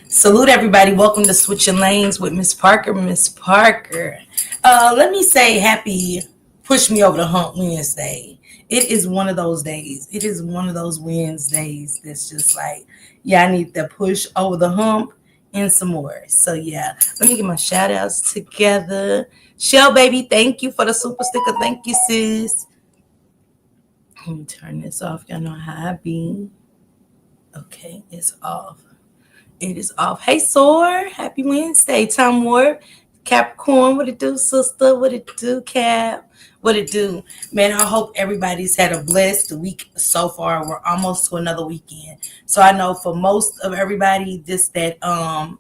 Salute everybody. Welcome to Switching Lanes with Miss Parker. Miss Parker. Let me say happy Push Me Over the Hump Wednesday. It is one of those days. It is one of those Wednesdays that's just like, yeah, I need to push over the hump and some more. So yeah, let me get my shout outs together. Shell baby, thank you for the super sticker. Thank you, sis. Let me turn this off. Y'all know how I be. Okay, it's off. It is off. Hey, Soar. Happy Wednesday. Tom Ward. Capricorn. What it do, sister? What it do, Cap? What it do? Man, I hope everybody's had a blessed week so far. We're almost to another weekend. So I know for most of everybody, this that time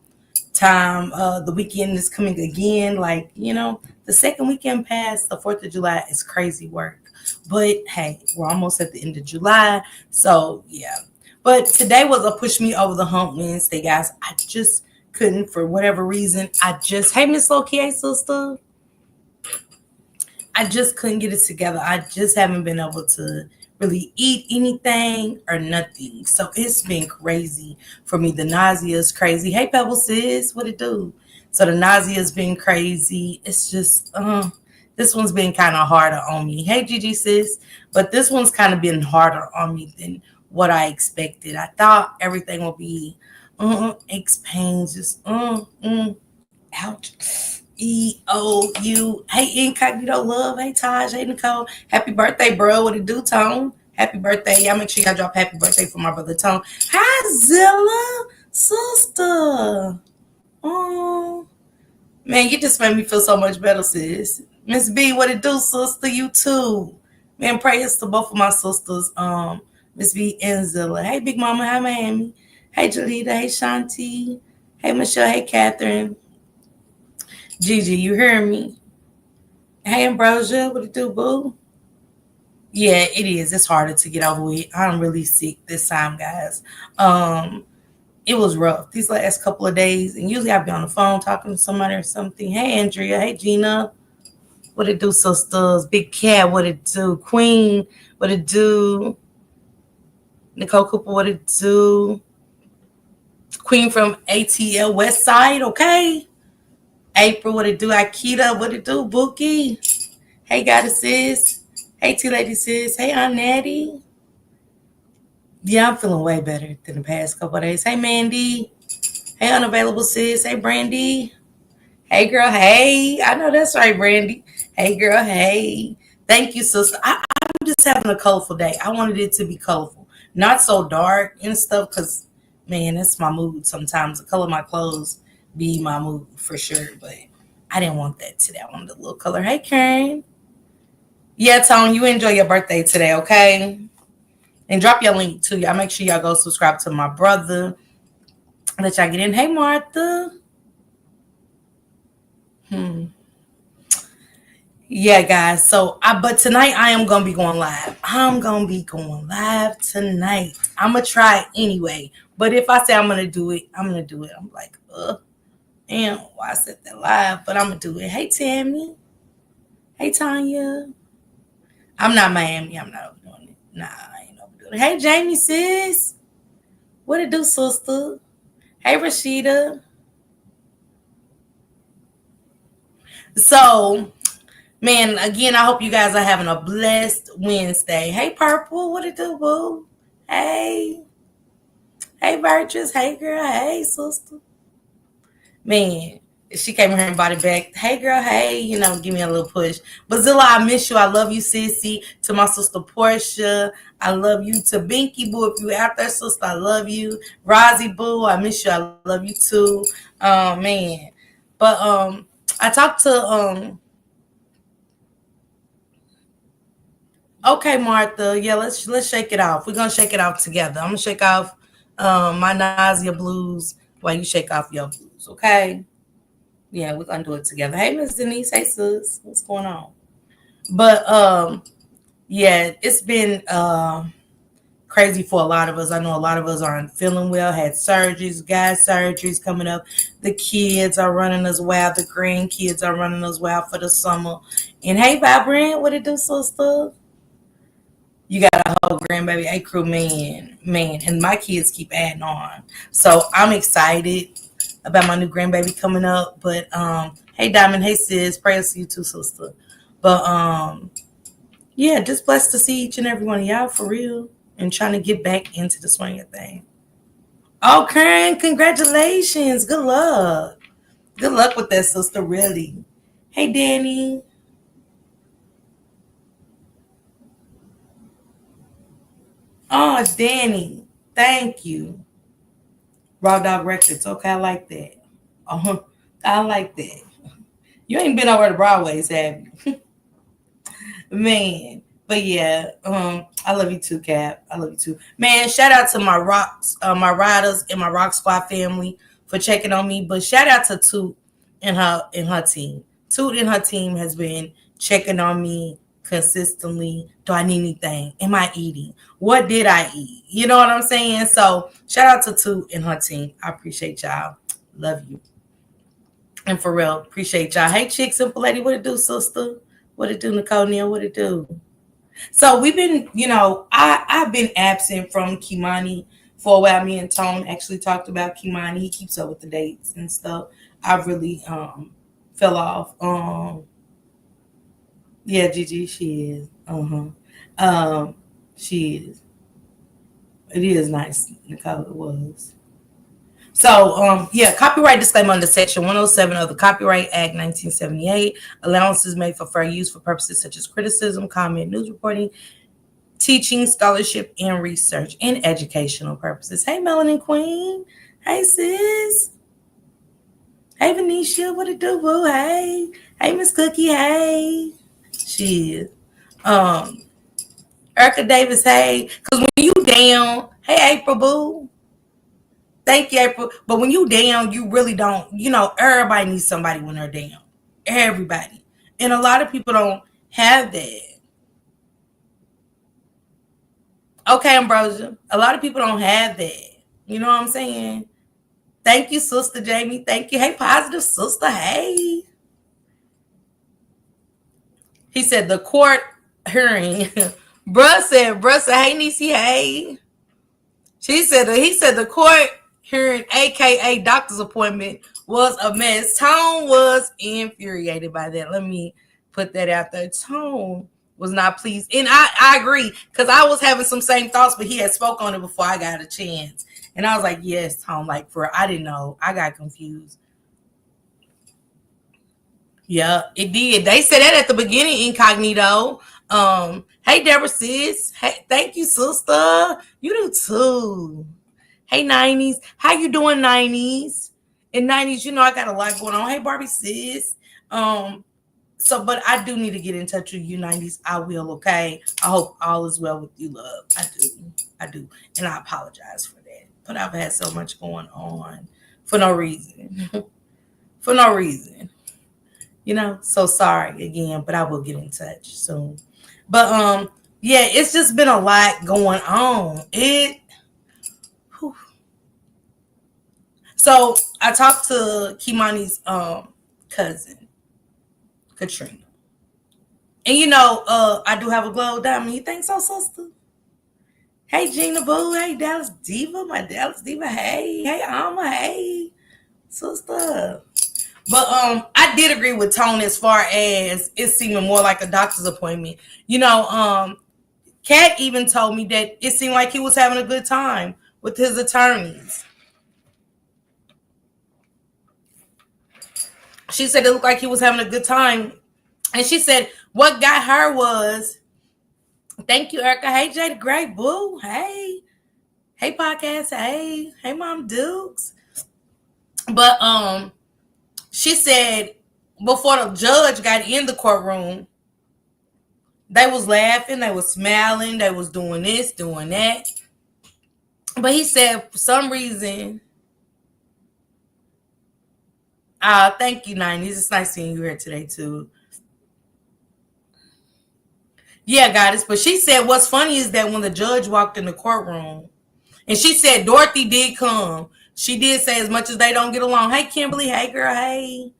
the weekend is coming again. Like, the second weekend past the 4th of July is crazy work. But hey, we're almost at the end of July. So yeah. But today was a push me over the hump Wednesday, guys. I just couldn't, for whatever reason. Hey, Miss Loki, hey, sister. I just couldn't get it together. I just haven't been able to really eat anything or nothing. So it's been crazy for me. The nausea is crazy. Hey, Pebble sis, what it do? So the nausea has been crazy. It's just, this one's been kind of harder on me. Hey, Gigi sis. But this one's kind of been harder on me than what I expected. I thought everything would be aches, pains, just ouch. EOU. Hey, Incognito Love. Hey, Taj. Hey, Nicole. Happy birthday, bro. What it do, Tone? Happy birthday. Y'all make sure y'all drop happy birthday for my brother, Tone. Hi, Zilla. Sister. Oh, man, you just made me feel so much better, sis. Miss B, what it do, sister? You too. Man, prayers to both of my sisters. Miss B and Zilla. Hey, Big Mama. Hi, Miami. Hey, Jalita. Hey, Shanti. Hey, Michelle. Hey, Catherine. Gigi, you hear me? Hey, Ambrosia. What it do, boo? Yeah, it is. It's harder to get over with. I'm really sick this time, guys. It was rough these last couple of days. And usually I'll be on the phone talking to somebody or something. Hey, Andrea. Hey, Gina. What it do, sisters? Big Cat. What it do? Queen. What it do? Nicole Cooper, what it do? Queen from ATL West Side, okay? April, what it do? Akita, what it do? Bookie. Hey, Goddess sis. Hey, T-Lady sis. Hey, Aunt Natty. Yeah, I'm feeling way better than the past couple of days. Hey, Mandy. Hey, Unavailable sis. Hey, Brandy. Hey, girl. Hey. I know that's right, Brandy. Hey, girl. Hey. Thank you, sister. I'm just having a colorful day. I wanted it to be colorful. Not so dark and stuff, because, man, that's my mood sometimes. The color of my clothes be my mood for sure, but I didn't want that today. I wanted a little color. Hey, Karen. Yeah, Tone, you enjoy your birthday today, okay? And drop your link, too. Y'all make sure y'all go subscribe to my brother. Let y'all get in. Hey, Martha. Yeah, guys. But tonight I am gonna be going live. I'm gonna be going live tonight. I'm gonna try it anyway. But if I say I'm gonna do it, I'm gonna do it. I'm like, damn, why I said that live? But I'm gonna do it. Hey, Tammy. Hey, Tanya. I'm not Miami. I'm not overdoing it. Nah, I ain't overdoing it. Hey, Jamie, sis. What it do, sister? Hey, Rashida. So, man, again, I hope you guys are having a blessed Wednesday. Hey, Purple, what it do, boo? Hey. Hey, Virtuous. Hey, girl. Hey, sister. Man, she came here and brought it back. Hey, girl. Hey, give me a little push. But Zilla, I miss you. I love you, sissy. To my sister Portia, I love you. To Binky, boo, if you out there, sister, I love you. Rozzy, boo, I miss you. I love you, too. Man. But I talked to Okay, Martha. Yeah, let's shake it off. We're gonna shake it off together. I'm gonna shake off my nausea blues while you shake off your blues. Okay. Yeah, we're gonna do it together. Hey, Miss Denise. Hey, sis. What's going on? But yeah, it's been crazy for a lot of us. I know a lot of us aren't feeling well. Had surgeries, got surgeries coming up. The kids are running us wild. The grandkids are running us wild for the summer. And hey, Vibrant, what it do, sister? You gotta Oh, grandbaby, A crew, man, and my kids keep adding on. So I'm excited about my new grandbaby coming up. But hey Diamond, hey sis, prayers to you too, sister. But yeah, just blessed to see each and every one of y'all for real and trying to get back into the swing of thing. Oh, Karen, congratulations. Good luck. Good luck with that, sister, really. Hey, Danny. Oh, it's Danny. Thank you. Raw Dog Records. Okay, I like that. Uh-huh. I like that. You ain't been over to Broadway's, have you? Man. But yeah, I love you too, Cap. I love you too. Man, shout out to my rocks, my riders and my Rock Squad family for checking on me. But shout out to Toot and her team. Toot and her team has been checking on me consistently. Do I need anything? Am I eating? What did I eat? You know what I'm saying? So shout out to Toot and her team. I appreciate y'all. Love you. And for real, appreciate y'all. Hey, Chick, Simple Lady, what it do, sister? What it do, Nicole Neal? What it do? So we've been, I've been absent from Kimani for a while. Me and Tone actually talked about Kimani. He keeps up with the dates and stuff. I really fell off. Yeah, Gigi, she is. She is. It is nice, Nicole. It was. So, yeah, copyright disclaimer under Section 107 of the Copyright Act 1978. Allowances made for fair use for purposes such as criticism, comment, news reporting, teaching, scholarship, and research, and educational purposes. Hey, Melanin Queen. Hey, sis. Hey, Venetia. What it do, boo? Hey. Hey, Miss Cookie. Hey. She is. Erica Davis. Hey. Because when you down, hey, April, boo. Thank you, April. But when you down, you really don't, everybody needs somebody when they're down. Everybody. And a lot of people don't have that. Okay, Ambrosia. A lot of people don't have that. You know what I'm saying? Thank you, Sister Jamie. Thank you. Hey, positive sister. Hey. He said the court hearing. Bruh said, hey, Niecy, hey. He said the court hearing, aka doctor's appointment, was a mess. Tone was infuriated by that. Let me put that out there. Tone was not pleased. And I agree, because I was having some same thoughts, but he had spoke on it before I got a chance. And I was like, yes, Tone, like I didn't know. I got confused. Yeah, it did. They said that at the beginning, incognito. Hey Deborah sis. Hey, thank you, sister. You do too. Hey 90s. How you doing, 90s? In 90s, I got a lot going on. Hey Barbie sis. But I do need to get in touch with you, 90s. I will, okay? I hope all is well with you, love. I do. And I apologize for that. But I've had so much going on for no reason. For no reason. So sorry again, but I will get in touch soon. But yeah, it's just been a lot going on. So I talked to Kimani's cousin, Katrina. And I do have a glow diamond. You think so, sister? Hey Gina Boo, hey Dallas Diva, my Dallas Diva, hey Alma, hey sister. But I did agree with Tone as far as it seeming more like a doctor's appointment. Kat even told me that it seemed like he was having a good time with his attorneys. She said it looked like he was having a good time. And she said what got her was, thank you, Erica. Hey, Jay the Great Boo. Hey podcast. Hey, Mom Dukes. But she said before the judge got in the courtroom, they was laughing, they was smiling, they was doing this, doing that. But he said for some reason, thank you, 90s. It's nice seeing you here today too. Yeah, Goddess. But she said what's funny is that when the judge walked in the courtroom, and she said Dorothy did come. She did say as much as they don't get along. Hey, Kimberly. Hey, girl. Hey.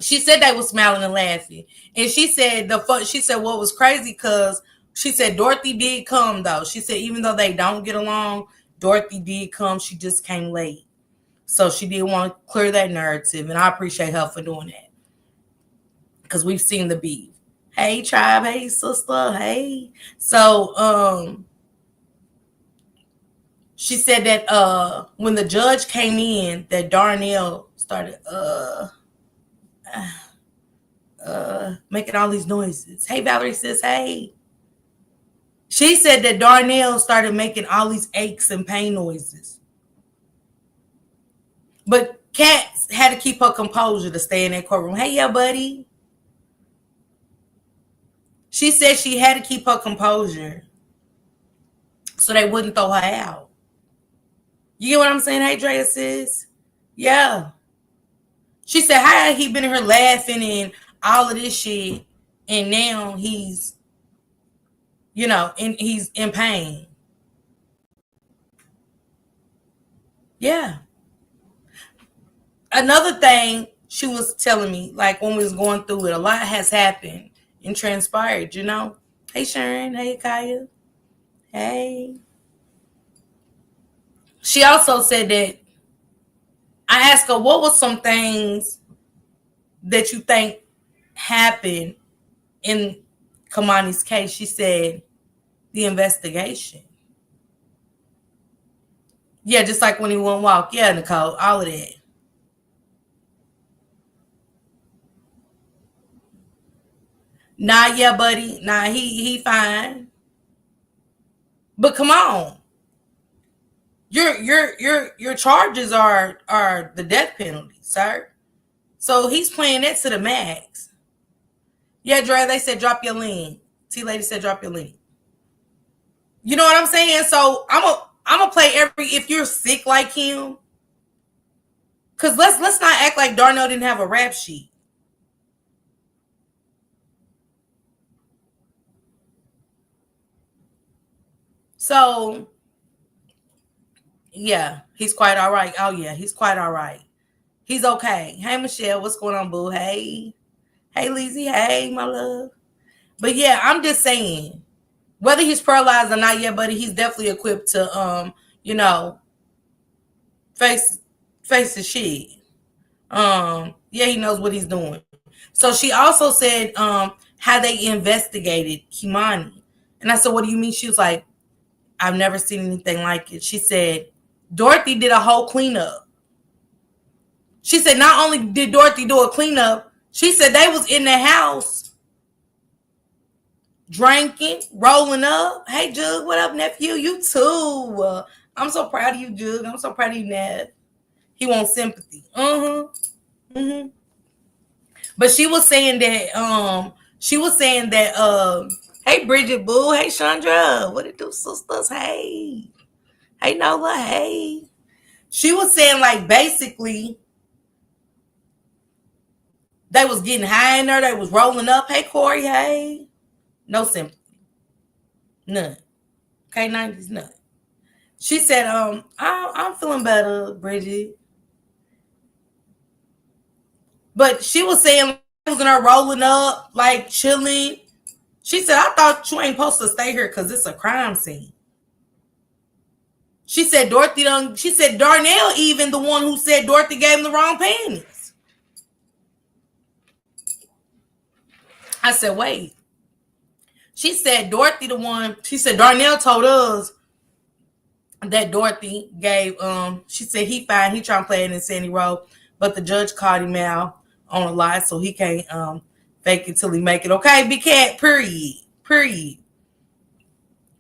She said they were smiling and laughing. And she said what was crazy because She said Dorothy did come though. She said even though they don't get along, Dorothy did come. She just came late. So she did want to clear that narrative, and I appreciate her for doing that. Because we've seen the beef. Hey tribe, hey sister, hey. So she said that when the judge came in, that Darnell started making all these noises. Hey Valerie says, hey. She said that Darnell started making all these aches and pain noises. But Kat had to keep her composure to stay in that courtroom. Hey, yeah, buddy. She said she had to keep her composure so they wouldn't throw her out. You get what I'm saying? Hey, Drea sis. Yeah. She said, how had he been in here laughing and all of this shit, and now he's, he's in pain. Yeah. Another thing she was telling me, like when we was going through it, a lot has happened and transpired, Hey, Sharon. Hey, Kaya. Hey. She also said that I asked her, what were some things that you think happened in Kamani's case? She said, the investigation. Yeah, just like when he won't walk. Yeah, Nicole, all of that. Nah, yeah, buddy. Nah, he fine. But come on. Your charges are the death penalty, sir. So he's playing that to the max. Yeah, Dre, they said drop your link. T-Lady said drop your link. You know what I'm saying? So I'm gonna play if you're sick like him. Cause let's not act like Darnell didn't have a rap sheet. So yeah, he's quite all right. Oh yeah, he's quite all right. He's okay. Hey Michelle, what's going on, boo? Hey Lizzie, hey my love. But yeah, I'm just saying, whether he's paralyzed or not yet, buddy, he's definitely equipped to face the shit. Yeah, he knows what he's doing. So she also said how they investigated Kimani. And I said, what do you mean? She was like, I've never seen anything like it. She said, Dorothy did a whole cleanup. She said, not only did Dorothy do a cleanup, she said they was in the house drinking, rolling up. Hey, Jug, what up, nephew? You too. I'm so proud of you, Jug. I'm so proud of you, Nev. He wants sympathy. But she was saying that hey Bridget Boo, hey Chandra, what it do, sisters? Hey Nola, hey. She was saying like basically they was getting high in there, they was rolling up. Hey Corey, hey. No sympathy. None. K90s, none. She said, I'm feeling better, Bridget. But she was saying was in her rolling up, like chilling. She said, I thought you ain't supposed to stay here because it's a crime scene. She said she said Darnell even the one who said Dorothy gave him the wrong panties. I said, wait. She said she said Darnell told us that Dorothy gave, she said he fine, he trying to play it in Sandy Road, but the judge caught him out on a lie, so he can't fake it till he make it. Okay, big cat, period.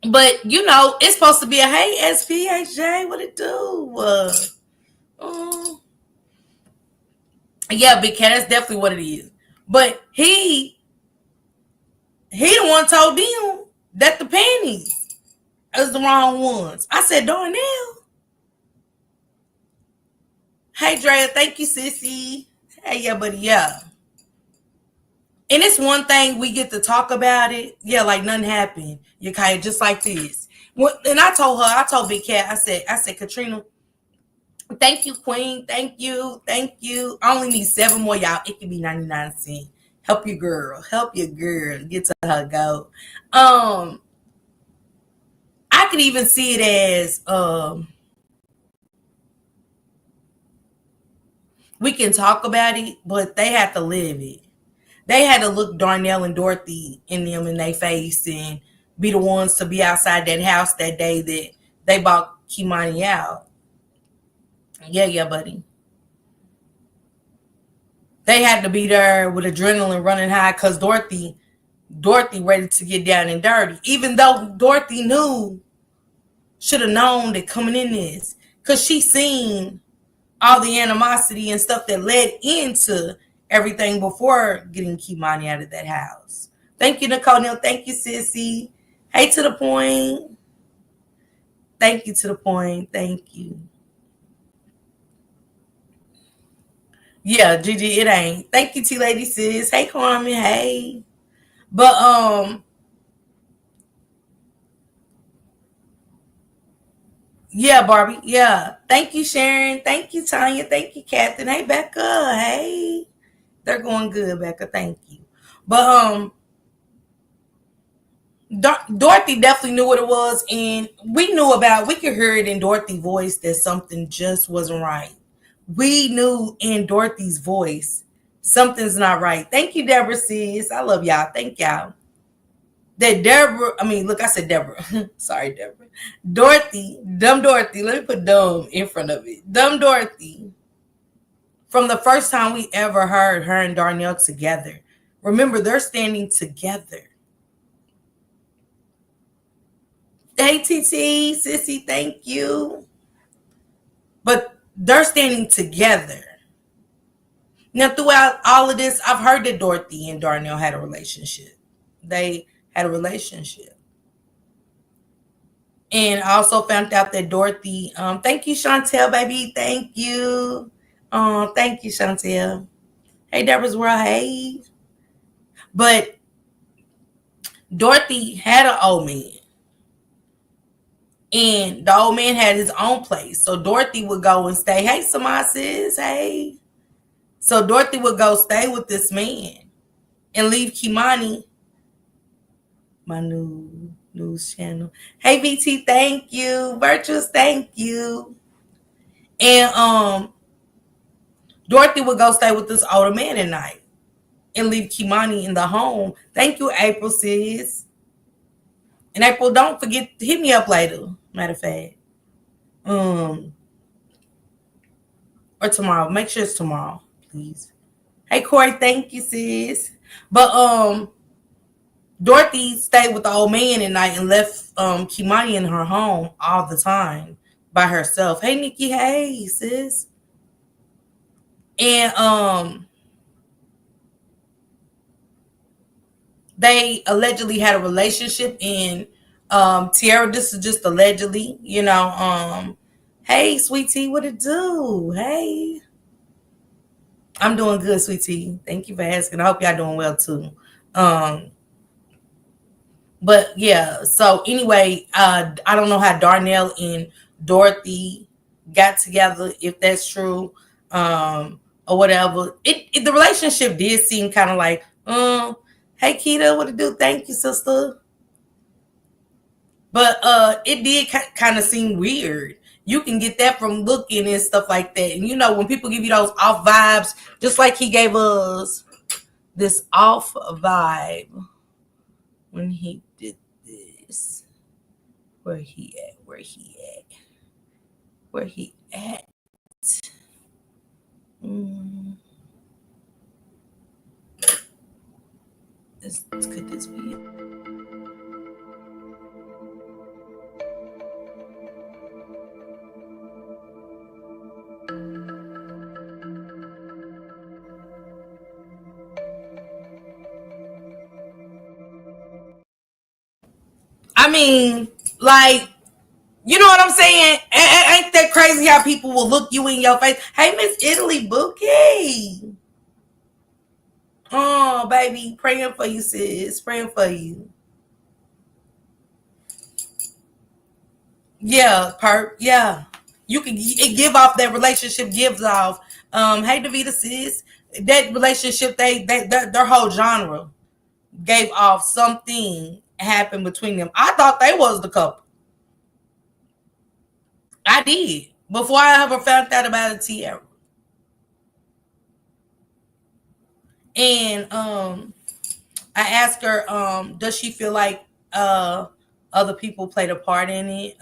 But it's supposed to be a hey SPHJ, what it do? Yeah, big cat, that's definitely what it is. But he the one told them that the panties is the wrong ones. I said, Darnell. Hey Drea, thank you, sissy. Hey, yeah, buddy, yeah. And it's one thing we get to talk about it. Yeah, like nothing happened. You kind of just like this. And I told Big Cat, I said, Katrina, thank you, Queen. Thank you. I only need 7 more, y'all. It can be 99 cents. Help your girl. Get to her go. I could even see it as we can talk about it, but they have to live it. They had to look Darnell and Dorothy in them in their face and be the ones to be outside that house that day that they bought Kimani out. Yeah, yeah, buddy. They had to be there with adrenaline running high because Dorothy ready to get down and dirty. Even though Dorothy should have known that coming in this, because she seen all the animosity and stuff that led into everything before getting Kimani out of that house. Thank you, Nicole Neal. Thank you, Sissy. Hey, to the point. Thank you, to the point. Thank you. Yeah, Gigi, it ain't. Thank you, T Lady Sis. Hey, Carmen. Hey. But yeah, Barbie. Yeah. Thank you, Sharon. Thank you, Tanya. Thank you, Captain. Hey, Becca. Hey. They're going good, Becca. Thank you. But Dorothy definitely knew what it was, and we could hear it in Dorothy's voice that something just wasn't right. We knew in Dorothy's voice something's not right. Thank you, Deborah sis. I love y'all. Thank y'all. That Deborah, I mean, look, I said Deborah. Sorry, Deborah. Dorothy, dumb Dorothy. Let me put dumb in front of it. Dumb Dorothy. From the first time we ever heard her and Darnell together. Remember, they're standing together. Hey, TT, Sissy, thank you. But they're standing together. Now, throughout all of this, I've heard that Dorothy and Darnell had a relationship. They had a relationship. And I also found out that Dorothy, thank you, Chantel, baby. Thank you. Thank you, Chantel. Hey, Deborah's World. Hey. But Dorothy had an old man. And the old man had his own place. So Dorothy would go and stay. Hey, Samad sis. Hey. So Dorothy would go stay with this man and leave Kimani, my new news channel. Hey, VT, thank you. Virtuous, thank you. And Dorothy would go stay with this older man at night and leave Kimani in the home. Thank you, April, sis. And April, don't forget to hit me up later. Matter of fact. Or tomorrow. Make sure it's tomorrow, please. Hey, Corey, thank you, sis. But Dorothy stayed with the old man at night and left Kimani in her home all the time by herself. Hey, Nikki. Hey, sis. And they allegedly had a relationship. And Tiara, this is just allegedly, hey, sweet tea, what it do? Hey. I'm doing good, sweet tea. Thank you for asking. I hope y'all doing well too. But yeah, so anyway, I don't know how Darnell and Dorothy got together, if that's true, or whatever. The relationship did seem kind of like, hey Keita, what it do? Thank you, sister. But it did kind of seem weird. You can get that from looking and stuff like that. And when people give you those off vibes, just like he gave us this off vibe when he did this. Where he at? Where he at? Where he at? Could this be it? I mean, like, you know what I'm saying? Ain't that crazy how people will look you in your face? Hey, Miss Italy Bouquet. Oh, baby, praying for you, sis. Praying for you. Yeah, yeah. You can give off that relationship gives off. Hey, Davita, sis. That relationship, their whole genre gave off something happened between them. I thought they was the couple. I did before I ever found out about a Tierra. And I asked her, does she feel like other people played a part in it?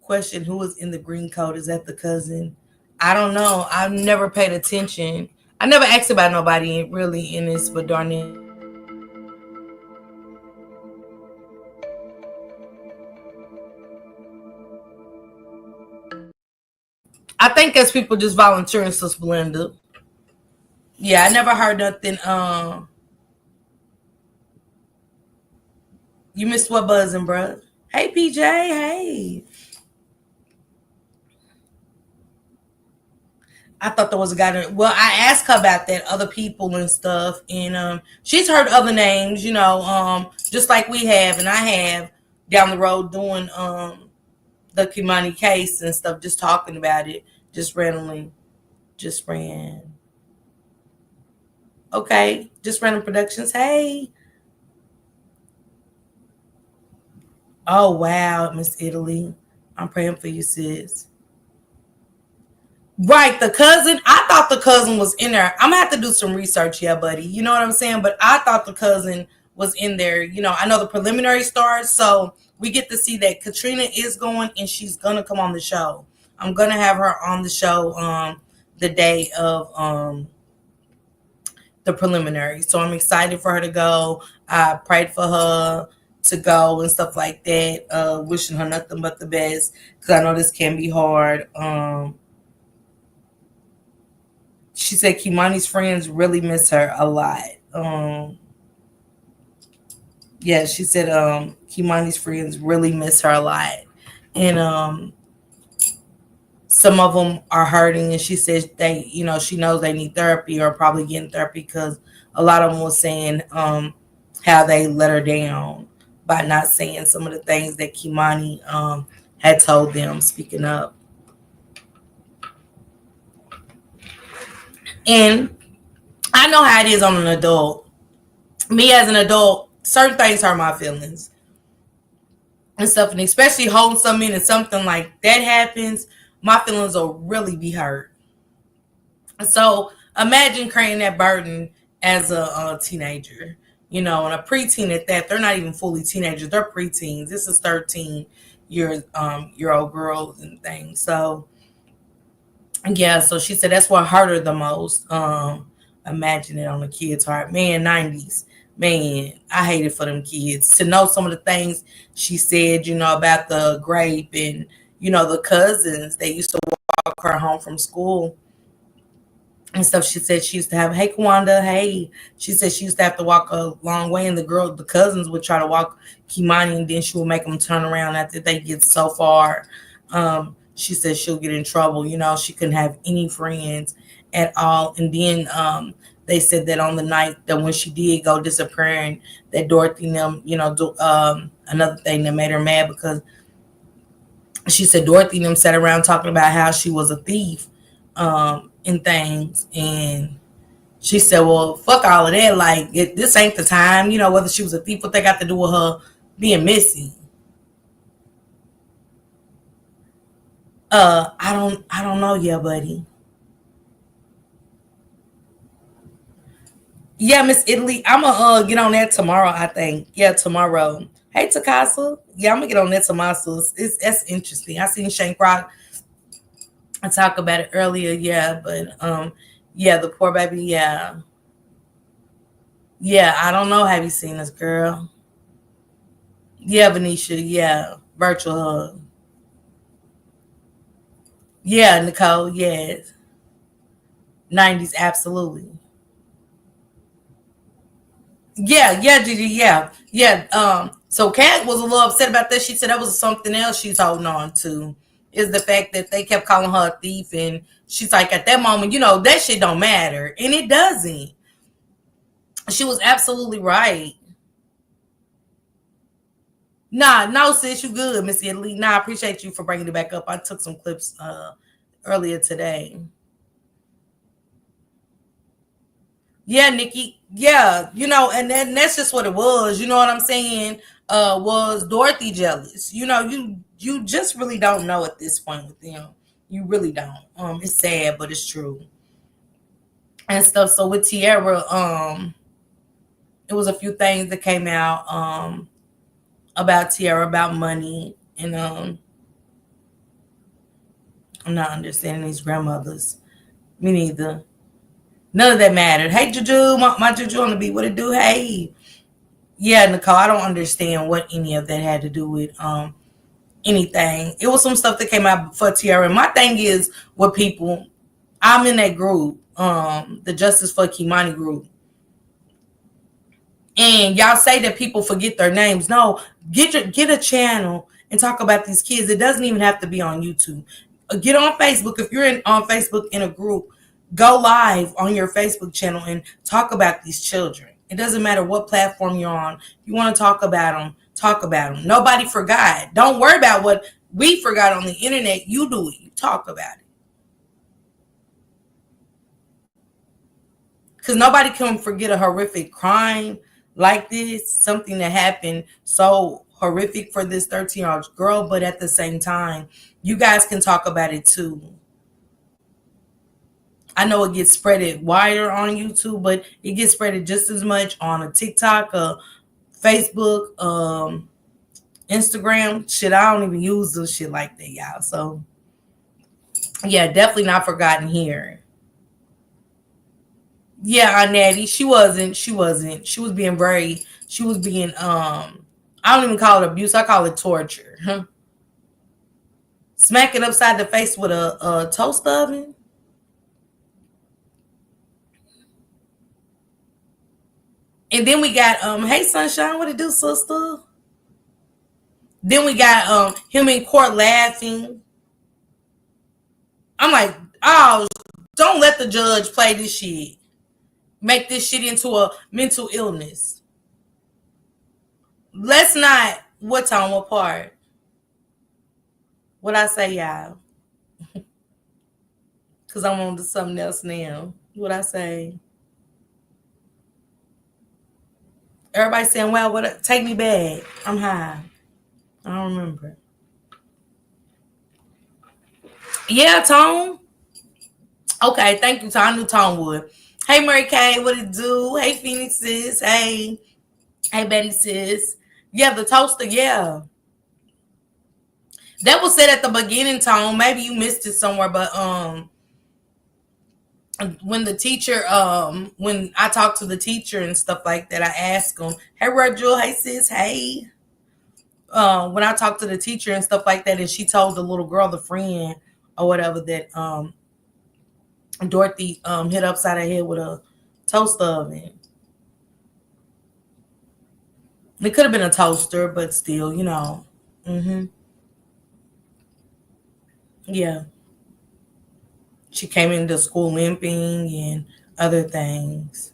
Question: who was in the green coat? Is that the cousin? I don't know. I've never paid attention. I never asked about nobody really in this, but darn it. I think that's people just volunteering to Splenda. Yeah, I never heard nothing. You missed what buzzing, bruh. Hey, PJ. Hey. I thought there was a guy there. Well, I asked her about that, other people and stuff, and she's heard other names, just like we have, and I have down the road doing the Kimani case and stuff, just talking about it, just randomly, just ran. Okay, just random productions. Hey. Oh wow, Miss Italy. I'm praying for you, sis. Right, the cousin. I thought the cousin was in there. I'm gonna have to do some research, yeah, buddy. You know what I'm saying? But I thought the cousin was in there. I know the preliminary starts, so we get to see that Katrina is going and she's gonna come on the show. I'm gonna have her on the show the day of the preliminary. So I'm excited for her to go. I prayed for her to go and stuff like that. Wishing her nothing but the best because I know this can be hard. She said Kimani's friends really miss her a lot. Yeah, she said Kimani's friends really miss her a lot. And some of them are hurting, and she says she knows they need therapy or probably getting therapy because a lot of them was saying how they let her down by not saying some of the things that Kimani had told them, speaking up. And I know how it is on an adult. Me as an adult, certain things hurt my feelings and stuff, and especially holding something in and something like that happens, my feelings will really be hurt. So imagine carrying that burden as a teenager, and a preteen at that. They're not even fully teenagers; they're preteens. This is 13 year old girls and things. So yeah, so she said that's what hurt her the most. Imagine it on the kid's heart. Man, 90s. Man, I hated for them kids to know some of the things she said, about the grape and, the cousins. They used to walk her home from school and stuff. She said she used to have, hey, Kawanda, hey. She said she used to have to walk a long way, and the cousins would try to walk Kimani, and then she would make them turn around after they get so far. She said she'll get in trouble. She couldn't have any friends at all. And then they said that on the night that when she did go disappearing, that Dorothy and them, do, another thing that made her mad because she said Dorothy and them sat around talking about how she was a thief and things. And she said, well, fuck all of that. Like, this ain't the time. Whether she was a thief, what they got to do with her being missing. I don't know yet, buddy. Yeah, Miss Italy. I'ma get on that tomorrow, I think. Yeah, tomorrow. Hey Takasa. Yeah, I'm gonna get on that tomorrow. So that's interesting. I seen Shane Croc talk about it earlier, yeah, but yeah, the poor baby, yeah. Yeah, I don't know. Have you seen this girl? Yeah, Venetia, yeah. Virtual hug. Yeah, Nicole, yes. 90s, absolutely. Yeah, yeah, Gigi, yeah, yeah. So Kat was a little upset about that. She said that was something else she's holding on to. Is the fact that they kept calling her a thief, and she's like, at that moment, that shit don't matter, and it doesn't. She was absolutely right. Nah, no, sis, you good, Miss Italy. Nah, I appreciate you for bringing it back up. I took some clips earlier today. Yeah, Nikki. Yeah, and then that's just what it was. You know what I'm saying? Was Dorothy jealous? You just really don't know at this point with them. You really don't. It's sad, but it's true and stuff. So with Tierra, it was a few things that came out about Tierra about money, and I'm not understanding these grandmothers. Me neither. None of that mattered. Hey, Juju, my Juju on the beat. What it do? Hey. Yeah, Nicole, I don't understand what any of that had to do with anything. It was some stuff that came out for Tiara. My thing is with people, I'm in that group, the Justice for Kimani group. And y'all say that people forget their names. No, get a channel and talk about these kids. It doesn't even have to be on YouTube. Get on Facebook. If you're on Facebook in a group, go live on your Facebook channel and talk about these children. It doesn't matter what platform you're on. If you want to talk about them, talk about them. Nobody forgot. Don't worry about what we forgot on the internet. You do it. You talk about it. Because nobody can forget a horrific crime like this, something that happened so horrific for this 13-year-old girl, but at the same time, you guys can talk about it too. I know it gets spreaded wider on YouTube, but it gets spreaded just as much on a TikTok, Facebook, Instagram. Shit, I don't even use this shit like that, y'all. So, yeah, definitely not forgotten here. Yeah, Aunt Natty, she wasn't. She wasn't. She was being very. She was being. I don't even call it abuse. I call it torture. Smack it upside the face with a toast oven. And then we got hey Sunshine, what it do, sister? Then we got him in court laughing. I'm like, oh, don't let the judge play this shit. Make this shit into a mental illness. Let's not. What time? What part? What I say, y'all? Because I'm on to something else now. What I say? Everybody saying, "Well, what? Take me back. I'm high. I don't remember." Yeah, Tone. Okay, thank you, Tone. I knew Tone would. Hey, Mary Kay, what it do? Hey, Phoenix sis. Hey, Betty sis. Yeah, the toaster. Yeah, that was said at the beginning, Tone. Maybe you missed it somewhere, but when the teacher, when I talked to the teacher and stuff like that, I asked him, "Hey, Rachel. Hey, sis. Hey." When I talked to the teacher and stuff like that, and she told the little girl, the friend or whatever, that Dorothy hit upside her head with a toaster oven. It could have been a toaster, but still, Yeah. She came into school limping and other things.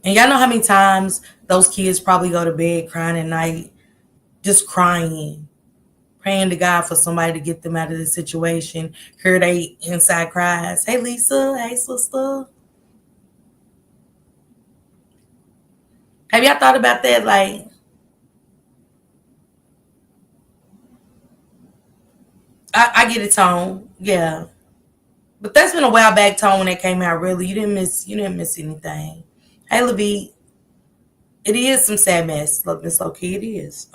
And y'all know how many times those kids probably go to bed crying at night, just crying, praying to God for somebody to get them out of the situation. Hear they inside cries. Hey, Lisa. Hey, sister. Have y'all thought about that? Like, I get it, Tone. Yeah. But that's been a while back, Tone, when that came out. Really, you didn't miss anything. Hey, Levy, it is some sad mess. Look, Miss Loki, it is.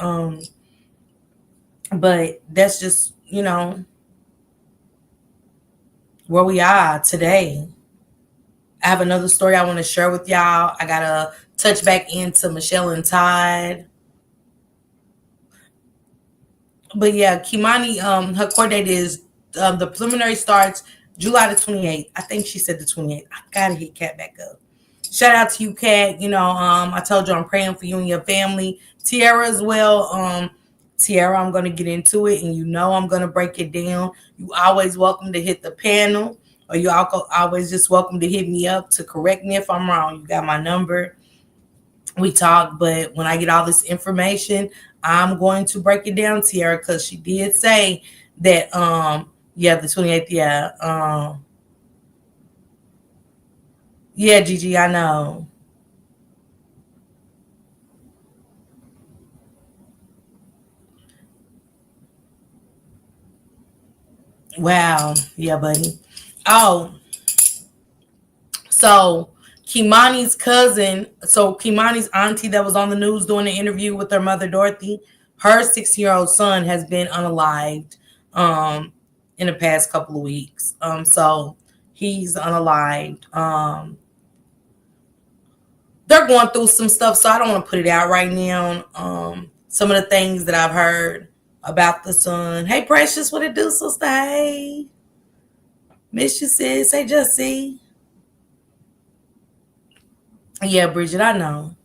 But that's just where we are today. I have another story I want to share with y'all. I gotta touch back into Michelle and Todd. But yeah, Kimani, her court date is the preliminary starts July the 28th. I think she said the 28th. I gotta hit Cat back up. Shout out to you, Cat. I told you I'm praying for you and your family. Tiara as well. Tiara, I'm gonna get into it, and I'm gonna break it down. You always welcome to hit the panel, or you always just welcome to hit me up to correct me if I'm wrong. You got my number. We talk, but when I get all this information, I'm going to break it down, Tiara, because she did say that yeah, the 28th, yeah. Yeah, Gigi, I know. Wow. Yeah, buddy. Oh, so Kimani's auntie that was on the news doing an interview with her mother Dorothy, her 6-year-old son has been unalived um in the past couple of weeks. So he's unalived. They're going through some stuff, so I don't want to put it out right now. Some of the things that I've heard about the son. Hey Precious, what it do, sister? Hey. Miss you sis. Hey Jussie. Yeah, Bridget, I know.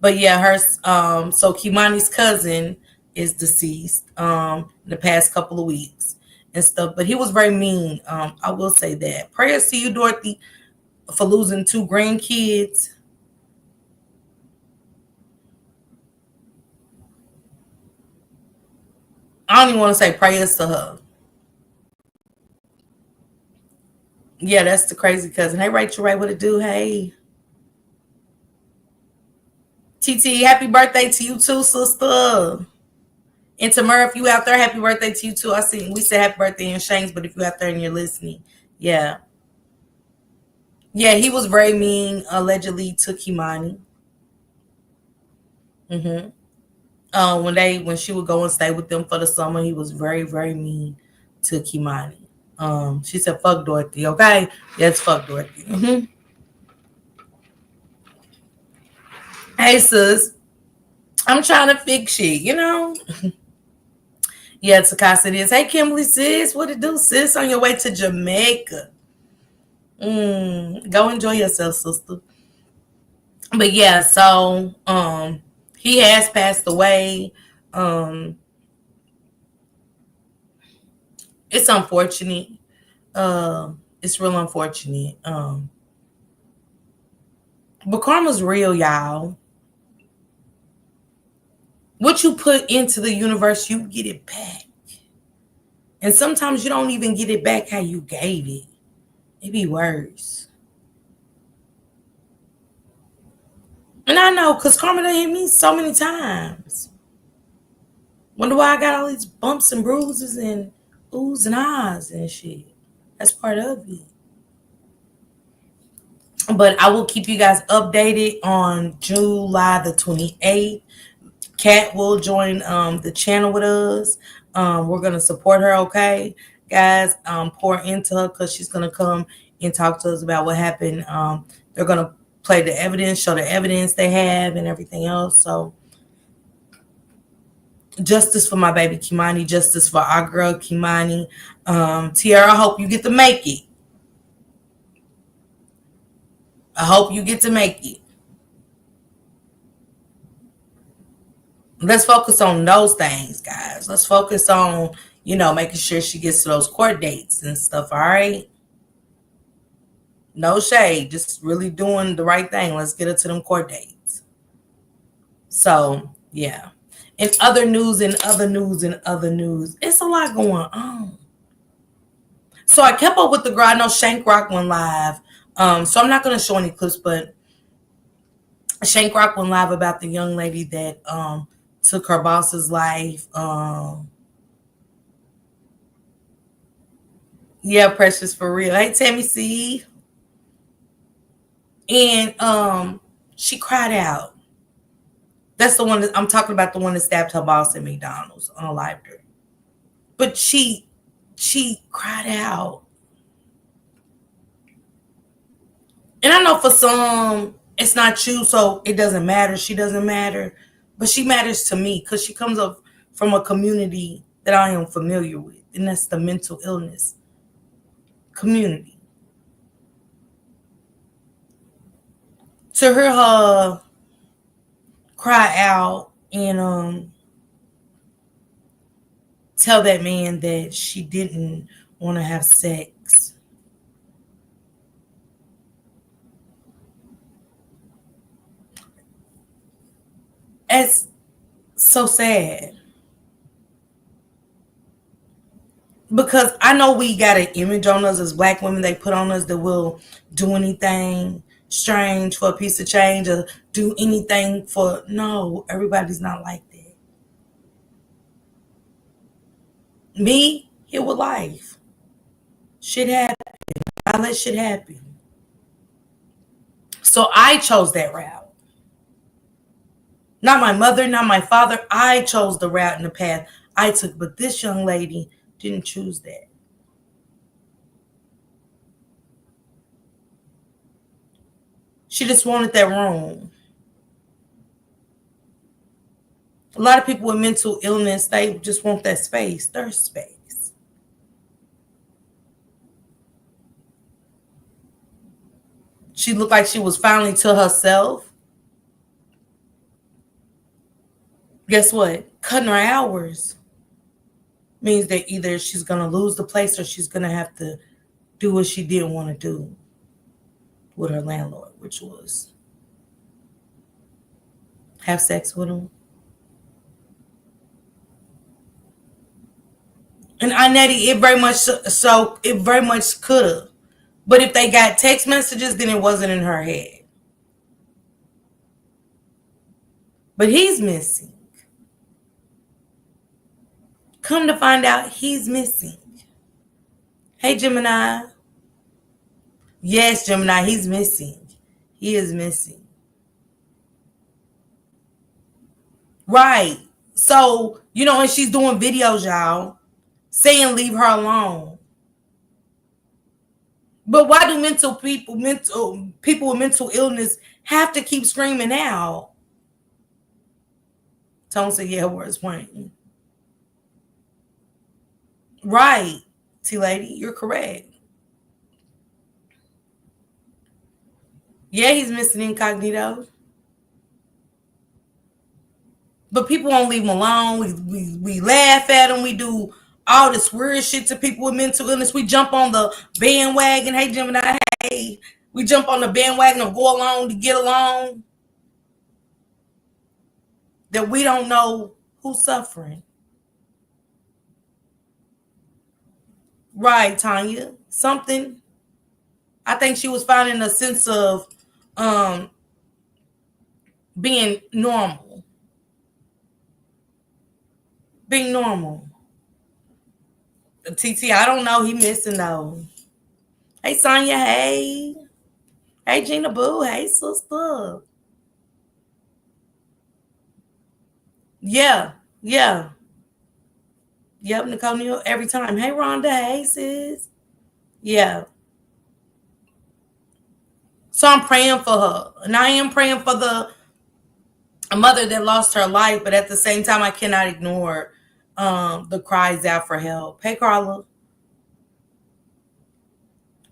But yeah, her so Kimani's cousin is deceased in the past couple of weeks and stuff. But he was very mean. I will say that. Prayers to you, Dorothy, for losing 2 grandkids. I don't even want to say prayers to her. Yeah, that's the crazy cousin. Hey Rachel Ray, what it do? Hey. TT, happy birthday to you too, sister. And Tamara, if you out there, happy birthday to you too. I see we said happy birthday in Shanks, but if you out there and you're listening, yeah. Yeah, he was very mean, allegedly to Kimani. Mm-hmm. When she would go and stay with them for the summer, he was very, very mean to Kimani. She said, fuck Dorothy, okay? Yes, fuck Dorothy. Mm-hmm. Hey sis, I'm trying to fix shit, you know? Yeah, Takasa it is. Hey Kimberly sis, what it do, sis? On your way to Jamaica. Go enjoy yourself, sister. But yeah, so he has passed away. Um it's unfortunate. It's real unfortunate. But karma's real, y'all. What you put into the universe, you get it back. And sometimes you don't even get it back how you gave it. It be worse. And I know, because karma done hit me so many times. Wonder why I got all these bumps and bruises and oohs and ahs and shit. That's part of it. But I will keep you guys updated on July the 28th. Kat will join the channel with us. We're gonna support her, okay, guys. Pour into her because she's gonna come and talk to us about what happened. They're gonna play the evidence, show the evidence they have, and everything else. So, justice for my baby Kimani, justice for our girl Kimani. Tiara, I hope you get to make it. I hope you get to make it. Let's focus on those things, guys. Let's focus on, making sure she gets to those court dates and stuff, all right? No shade, just really doing the right thing. Let's get her to them court dates. So, yeah. In other news, it's a lot going on. So I kept up with the girl. I know Shank Rock went live. So I'm not going to show any clips, but Shank Rock went live about the young lady that took her boss's life. Yeah, Precious for real. Hey, Tammy C. And she cried out. That's the one that I'm talking about, the one that stabbed her boss at McDonald's on a library. But she cried out. And I know for some it's not you, so it doesn't matter. She doesn't matter. But she matters to me because she comes up from a community that I am familiar with. And that's the mental illness community. To hear her cry out and tell that man that she didn't want to have sex. It's so sad. Because I know we got an image on us as black women they put on us that will do anything strange for a piece of change or do anything for. No, everybody's not like that. Me, here with life. Shit happen. I let shit happen. So I chose that route. Not my mother, not my father. I chose the route and the path I took. But this young lady didn't choose that. She just wanted that room. A lot of people with mental illness, they just want that space, their space. She looked like she was finally to herself. Guess what? Cutting her hours means that either she's going to lose the place or she's going to have to do what she didn't want to do with her landlord, which was have sex with him. And Inetti, it very much could have. But if they got text messages, then it wasn't in her head. But he's missing. Come to find out, he's missing. Hey, Gemini. Yes, Gemini, he's missing. He is missing. Right. So, and she's doing videos, y'all, saying leave her alone. But why do people with mental illness have to keep screaming out? Tone said, yeah, words pointing. Right, T-Lady, you're correct. Yeah, he's missing incognito. But people won't leave him alone. We laugh at him. We do all this weird shit to people with mental illness. We jump on the bandwagon. Hey, Gemini, hey. We jump on the bandwagon and go along to get along. That we don't know who's suffering. Right, Tanya. Something. I think she was finding a sense of being normal. Being normal. TT, I don't know. He missing though. Hey, Sonya. Hey. Hey, Gina Boo. Hey, sister. Yeah. Yeah. Yep, Nicole Neal every time. Hey, Rhonda. Hey, sis. Yeah. So I'm praying for her. And I am praying for a mother that lost her life, but at the same time, I cannot ignore the cries out for help. Hey, Carla.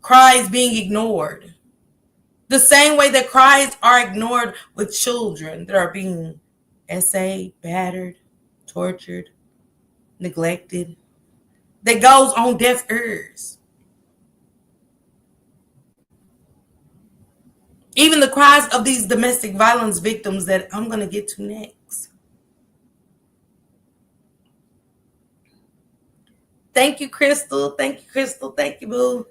Cries being ignored. The same way that cries are ignored with children that are being essayed, battered, tortured, neglected. That goes on deaf ears. Even the cries of these domestic violence victims that I'm going to get to next. Thank you, Crystal. Thank you, Crystal. Thank you, boo.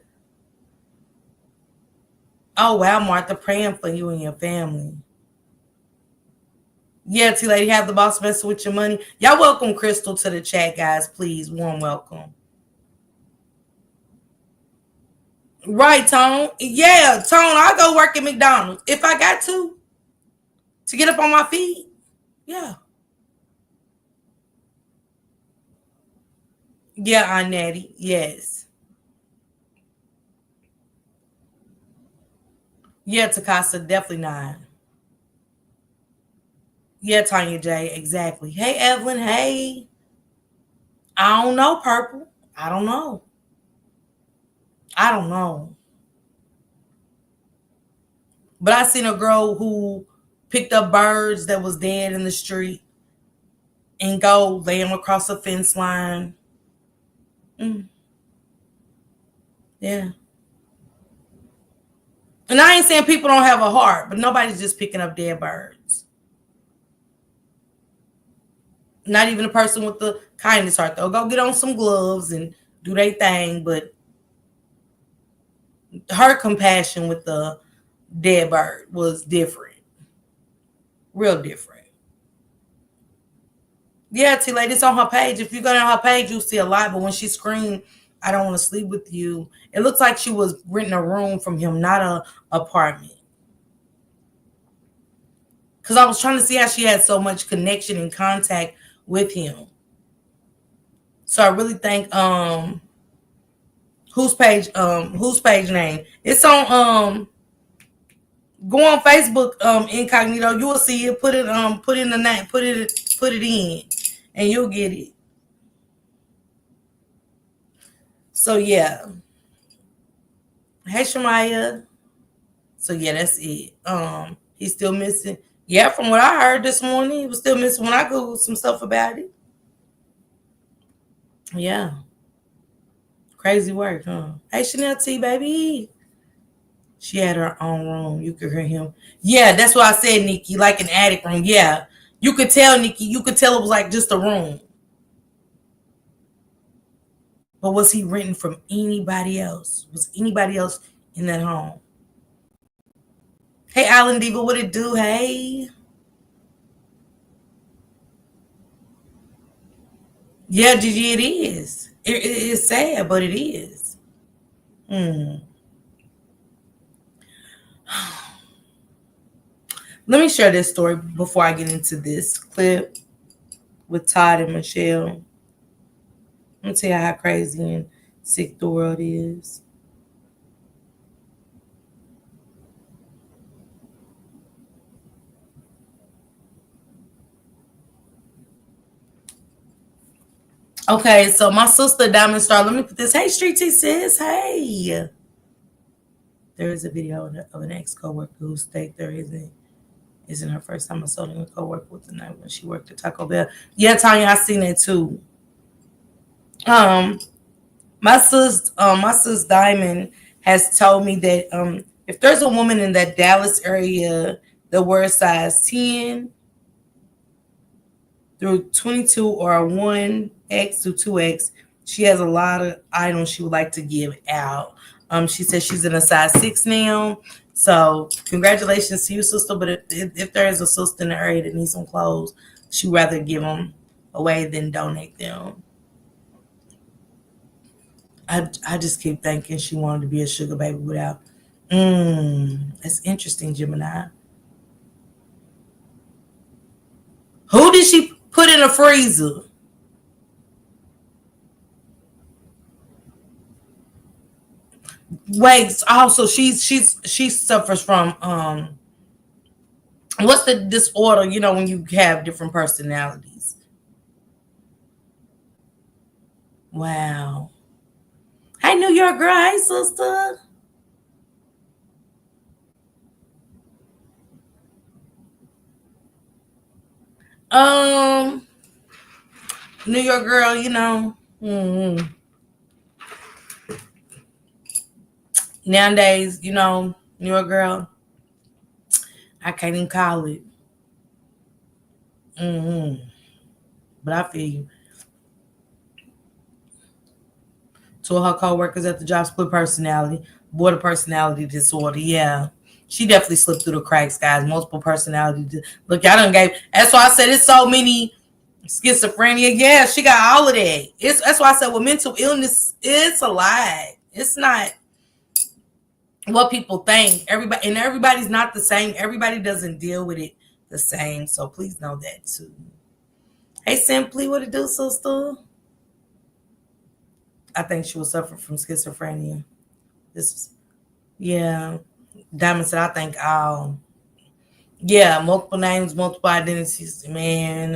Oh, wow, Martha, praying for you and your family. Yeah, T-Lady, have the boss messing with your money. Y'all welcome Crystal to the chat, guys. Please, warm welcome. Right, Tone. Yeah, Tone, I'll go work at McDonald's if I got to get up on my feet. Yeah. Yeah, Aunt Natty. Yes. Yeah, Takasa, definitely not. Yeah, Tanya J, exactly. Hey, Evelyn. Hey. I don't know, Purple. I don't know. I don't know. But I seen a girl who picked up birds that was dead in the street and go lay them across a fence line. Yeah. And I ain't saying people don't have a heart, but nobody's just picking up dead birds. Not even a person with the kindness heart, though. Go get on some gloves and do their thing, but her compassion with the dead bird was different, real different. Yeah, T lady, it's on her page. If you go down her page, you'll see a lot. But when she screamed, "I don't want to sleep with you," it looks like she was renting a room from him, not a apartment. Because I was trying to see how she had so much connection and contact with him. So I really think whose page name? It's on go on Facebook incognito. You will see it. Put it put in the name, put it in, and you'll get it. So yeah. Hey Shamaya. So yeah, that's it. He's still missing. Yeah, from what I heard this morning, he was still missing when I googled some stuff about it. Yeah. Crazy work, huh? Hey Chanel T baby. She had her own room. You could hear him. Yeah, that's what I said, Nikki. Like an attic room. Yeah. You could tell, Nikki. You could tell it was like just a room. But was he renting from anybody else? Was anybody else in that home? Hey, Island Diva, what it do? Hey. Yeah, Gigi, it is. It's sad, but it is. Hmm. Let me share this story before I get into this clip with Todd and Michelle. Let me tell you how crazy and sick the world is. Okay, so my sister Diamond Star, let me put this. Hey, Street T sis. Hey. There is a video of an ex coworker who stated there isn't her first time assaulting a coworker with the knife when she worked at Taco Bell. Yeah, Tanya, I seen that too. Um, my sis Diamond has told me that if there's a woman in that Dallas area that wears size 10 through 22 or a 1X to 2X, she has a lot of items she would like to give out. She says she's in a size 6 now. So congratulations to you, sister. But if there is a sister in the area that needs some clothes, she'd rather give them away than donate them. I just keep thinking she wanted to be a sugar baby without. That's interesting, Gemini. Who did she put in a freezer? Wait, also she suffers from what's the disorder? You know when you have different personalities. Wow. Hey, New York girl. Hey, sister. Um, New York girl. Nowadays, New York girl. I can't even call it. Mm-hmm. But I feel you. Two of her co-workers at the job split personality, border personality disorder. Yeah. She definitely slipped through the cracks, guys. Multiple personality. Look, I done gave. That's why I said it's so many schizophrenia. Yeah, she got all of that. That's why I said with mental illness, it's a lie. It's not what people think. Everybody's not the same. Everybody doesn't deal with it the same. So please know that too. Hey, Simply, what it do, sister? I think she will suffer from schizophrenia. This, yeah. Diamond said, I think, yeah, multiple names, multiple identities. Man,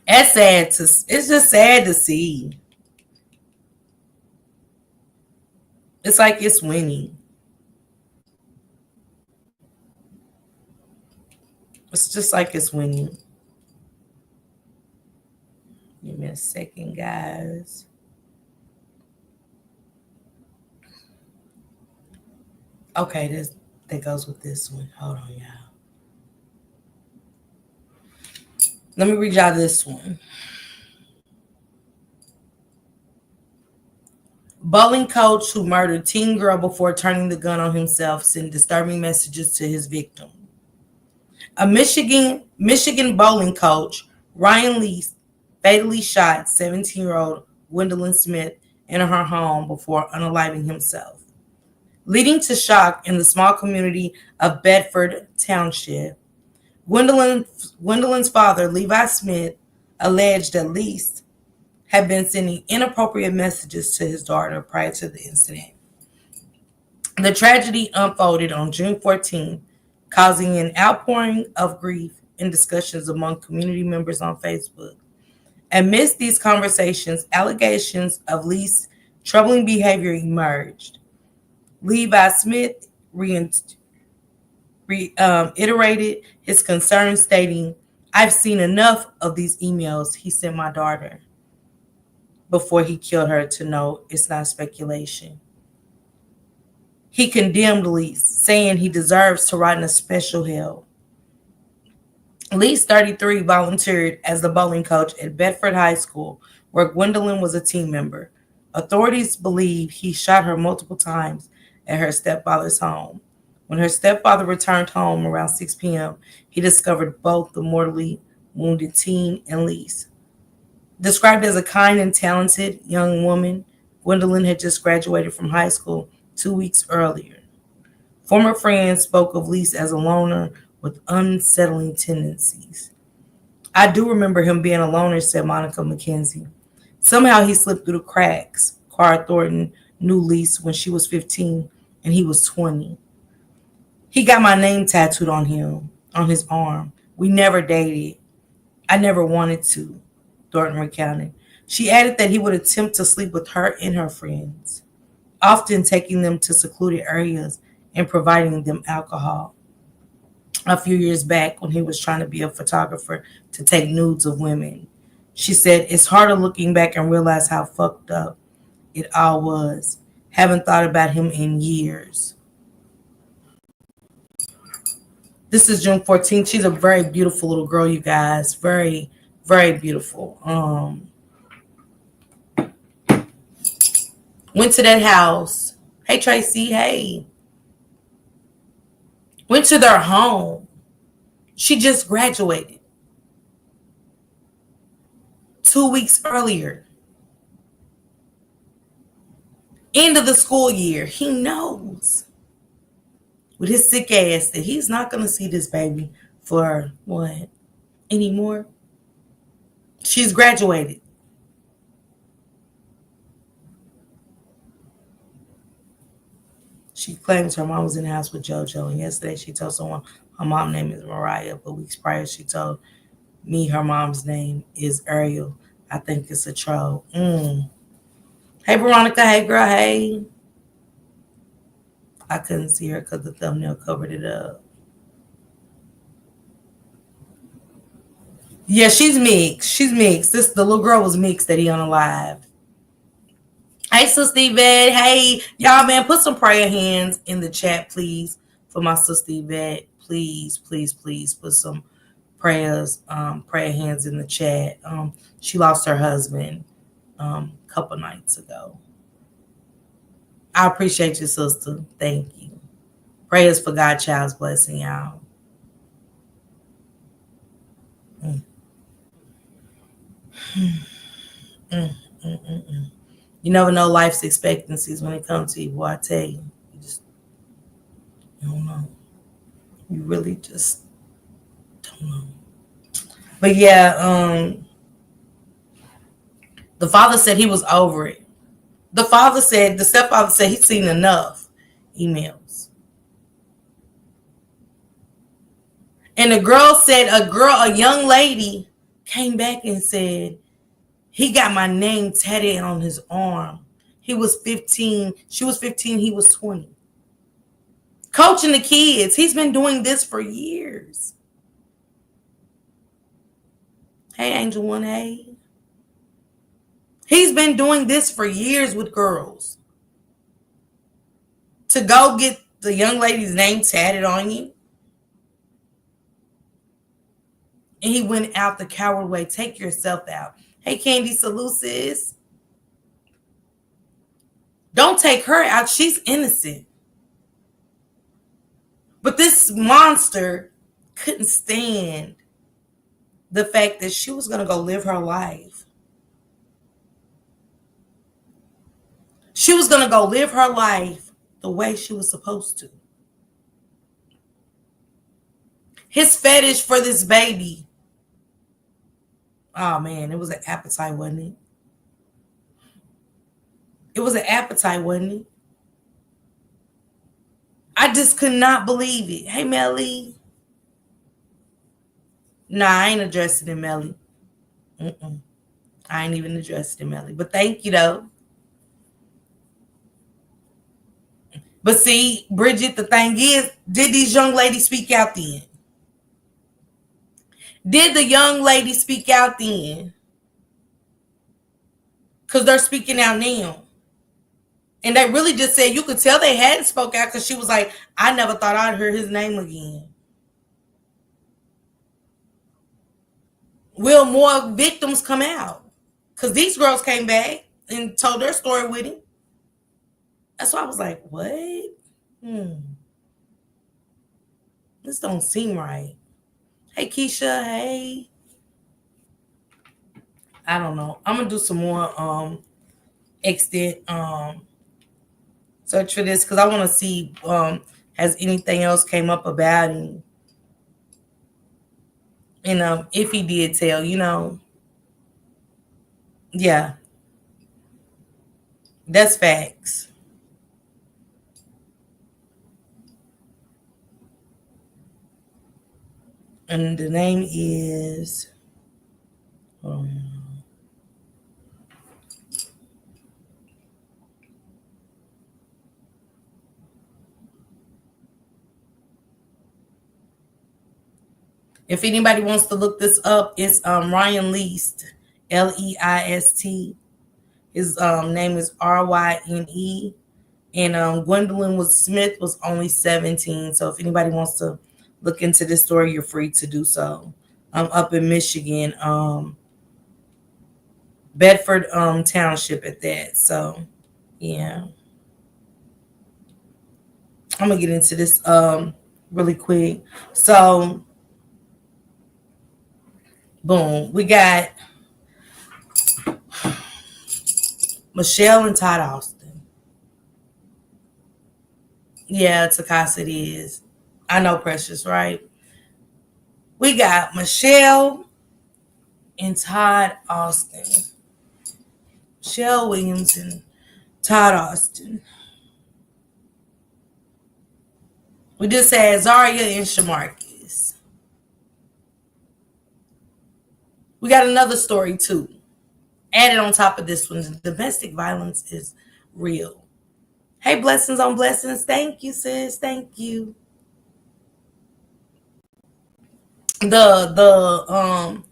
That's sad it's just sad to see. It's like it's winning. It's just like it's winning. Give me a second, guys. Okay, that goes with this one. Hold on, y'all. Let me read y'all this one. Bowling coach who murdered teen girl before turning the gun on himself sent disturbing messages to his victim. A Michigan bowling coach, Ryan Lease, fatally shot 17-year-old Gwendolyn Smith in her home before unaliving himself, leading to shock in the small community of Bedford Township. Gwendolyn's father, Levi Smith, alleged that Lease had been sending inappropriate messages to his daughter prior to the incident. The tragedy unfolded on June 14th, causing an outpouring of grief and discussions among community members on Facebook. Amidst these conversations, allegations of Lee's troubling behavior emerged. Levi Smith reiterated his concerns, stating, "I've seen enough of these emails he sent my daughter before he killed her to know it's not speculation." He condemned Lease, saying he deserves to rot in a special hell. Lease, 33, volunteered as the bowling coach at Bedford High School, where Gwendolyn was a team member. Authorities believe he shot her multiple times at her stepfather's home. When her stepfather returned home around 6 p.m., he discovered both the mortally wounded teen and Lease. Described as a kind and talented young woman, Gwendolyn had just graduated from high school 2 weeks earlier. Former friends spoke of Lease as a loner with unsettling tendencies. "I do remember him being a loner," said Monica McKenzie. "Somehow he slipped through the cracks." Cara Thornton knew Lease when she was 15 and he was 20. "He got my name tattooed on his arm. We never dated. I never wanted to," Thornton recounted. She added that he would attempt to sleep with her and her friends, often taking them to secluded areas and providing them alcohol. A few years back, when he was trying to be a photographer to take nudes of women, she said, "It's harder looking back and realize how fucked up it all was. Haven't thought about him in years." This is June 14th. She's a very beautiful little girl, you guys. Very, very beautiful. Went to that house. Hey, Tracy. Hey. Went to their home. She just graduated 2 weeks earlier. End of the school year. He knows with his sick ass that he's not going to see this baby for what? Anymore? She's graduated. She claims her mom was in the house with JoJo, and yesterday she told someone her mom's name is Mariah, but weeks prior she told me her mom's name is Ariel. I think it's a troll. Hey, Veronica. Hey, girl. Hey. I couldn't see her because the thumbnail covered it up. Yeah, she's mixed. She's mixed. The little girl was mixed that he unalived. Hey, Sister Yvette. Hey, y'all, man, put some prayer hands in the chat, please, for my Sister Yvette. Please, please, please put some prayer hands in the chat. She lost her husband a couple nights ago. I appreciate you, sister. Thank you. Prayers for Godchild's blessing, y'all. You never know life's expectancies when it comes to you. Boy, I tell you, you don't know. You really just don't know. But yeah, the father said he was over it. The stepfather said he's seen enough emails. And the girl said, a young lady came back and said, he got my name tatted on his arm. He was 15. She was 15. He was 20. Coaching the kids. He's been doing this for years. Hey, Angel One, hey. He's been doing this for years with girls. To go get the young lady's name tatted on you. And he went out the coward way. Take yourself out. Hey, Candy, salute, sis. Don't take her out. She's innocent. But this monster couldn't stand the fact that she was going to go live her life. She was going to go live her life the way she was supposed to. His fetish for this baby. Oh man, it was an appetite, wasn't it? It was an appetite, wasn't it? I just could not believe it. Hey, Melly. Nah, I ain't addressing it, Melly. I ain't even addressing it, Melly. But thank you, though. But see, Bridget, the thing is, did these young ladies speak out then? Did the young lady speak out then? Because they're speaking out now. And they really just said, you could tell they hadn't spoke out because she was like, I never thought I'd hear his name again. Will more victims come out? Because these girls came back and told their story with him. That's why I was like, what? This don't seem right. Hey, Keisha. Hey. I don't know. I'm going to do some more extent search for this because I want to see has anything else came up about him. And if he did tell, yeah, that's facts. And the name is if anybody wants to look this up, it's Ryan Least, Leist. His name is Ryne. And Gwendolyn Smith was only 17. So if anybody wants to look into this story, you're free to do so. Up in Michigan, Bedford Township at that. So yeah. I'm gonna get into this really quick. So boom, we got Michelle and Todd Austin. Yeah, Takasa it is. I know, Precious, right? We got Michelle and Todd Austin. Michelle Williams and Todd Austin. We just had Zaria and Shamarcus. We got another story too. Added on top of this one, domestic violence is real. Hey, blessings on blessings. Thank you, sis. Thank you. The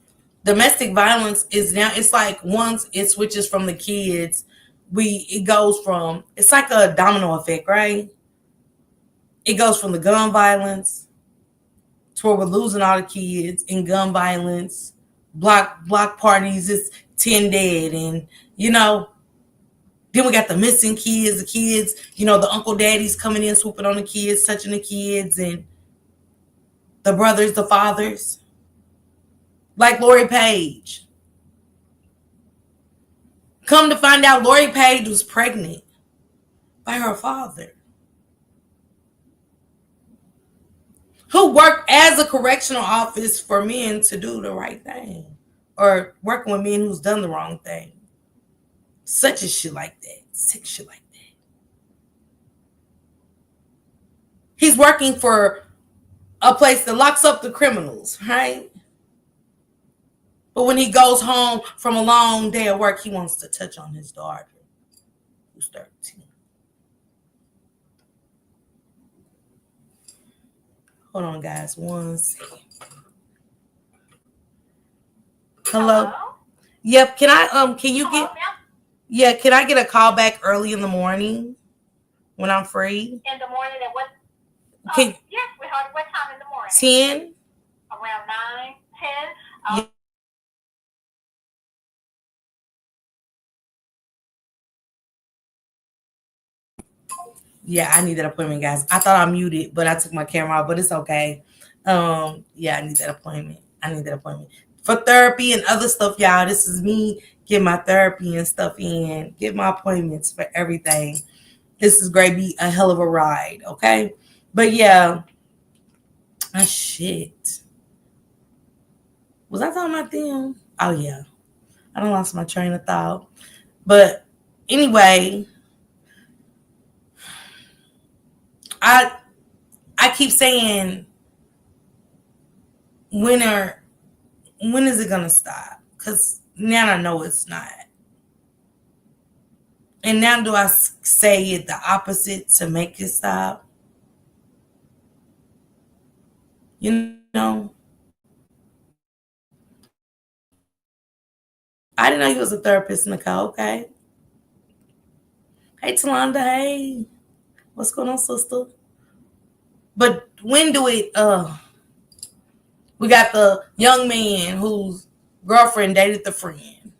domestic violence is now, it's like once it switches from the kids, it goes from, it's like a domino effect, right? It goes from the gun violence to where we're losing all the kids in gun violence, block parties, it's 10 dead, and then we got the missing kids, the uncle daddies coming in, swooping on the kids, touching the kids, and the brothers, the fathers. Like Lori Page. Come to find out, Lori Page was pregnant by her father, who worked as a correctional office for men to do the right thing, or working with men who's done the wrong thing. Such a shit like that. Sick shit like that. He's working for a place that locks up the criminals, right? But when he goes home from a long day of work, he wants to touch on his daughter, who's 13. Hold on, guys. One second. Hello? Yep. Can I get a call back early in the morning when I'm free? In the morning at what? Yes, sweetheart. What time in the morning? 10? Around 9, 10. Yeah. Yeah, I need that appointment, guys. I thought I muted, but I took my camera off, but it's okay. Yeah, I need that appointment. I need that appointment for therapy and other stuff, y'all. This is me get my therapy and stuff in, get my appointments for everything. This is going to be a hell of a ride, okay? But yeah, shit. Was I talking about them? Oh yeah, I don't lost my train of thought. But anyway, I I keep saying when are when is it gonna stop? Because now I know it's not. And now do I say it the opposite to make it stop? You know, I didn't know you was a therapist, Nicole. Okay. Hey, Talonda. Hey, what's going on, sister? But when do it? We got the young man whose girlfriend dated the friend.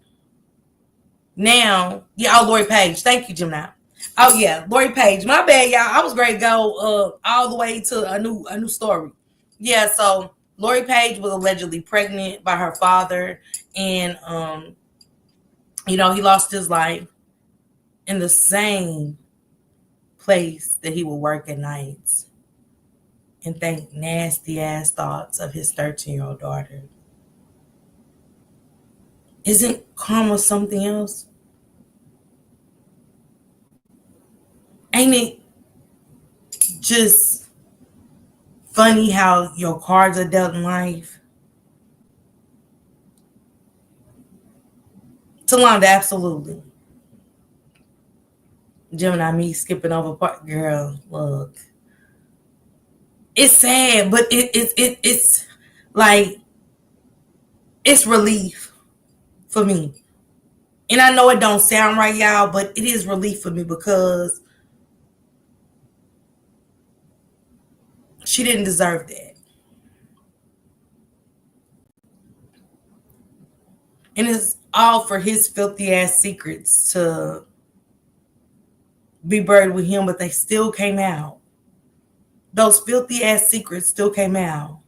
Now, yeah, oh, Lori Page. Thank you, Gemini. Oh yeah, Lori Page. My bad, y'all. I was ready to go all the way to a new story. Yeah, so Lori Page was allegedly pregnant by her father, and he lost his life in the same place that he would work at nights and think nasty ass thoughts of his 13-year-old daughter. Isn't karma something else? Ain't it just funny how your cards are dealt in life? Talonda, absolutely. Gemini, me skipping over part. Girl, look. It's sad, but it's like, it's relief for me. And I know it don't sound right, y'all, but it is relief for me because she didn't deserve that. And it's all for his filthy ass secrets to be buried with him, but they still came out. Those filthy ass secrets still came out.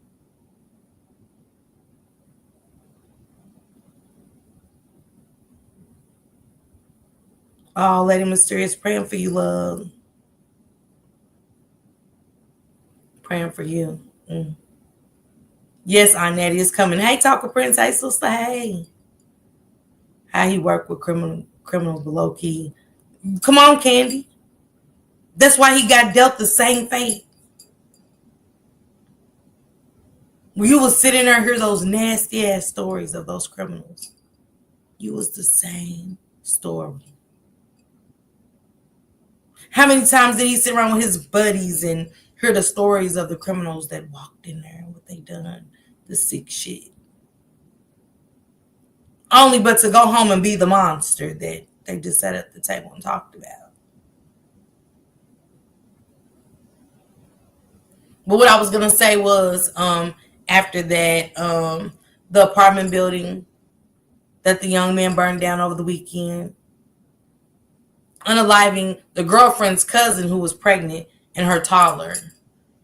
Oh, Lady Mysterious, praying for you, love. Praying for you. Mm. Yes, Aunt Nettie is coming. Hey, Talker Prince. Hey, sister. Hey. How he worked with criminals below key. Come on, Candy. That's why he got dealt the same fate. When you was sitting there, hear those nasty ass stories of those criminals. You was the same story. How many times did he sit around with his buddies and hear the stories of the criminals that walked in there and what they done, the sick shit? Only but to go home and be the monster that they just sat at the table and talked about. But what I was gonna say was, after that, the apartment building that the young man burned down over the weekend, unaliving the girlfriend's cousin who was pregnant and her toddler,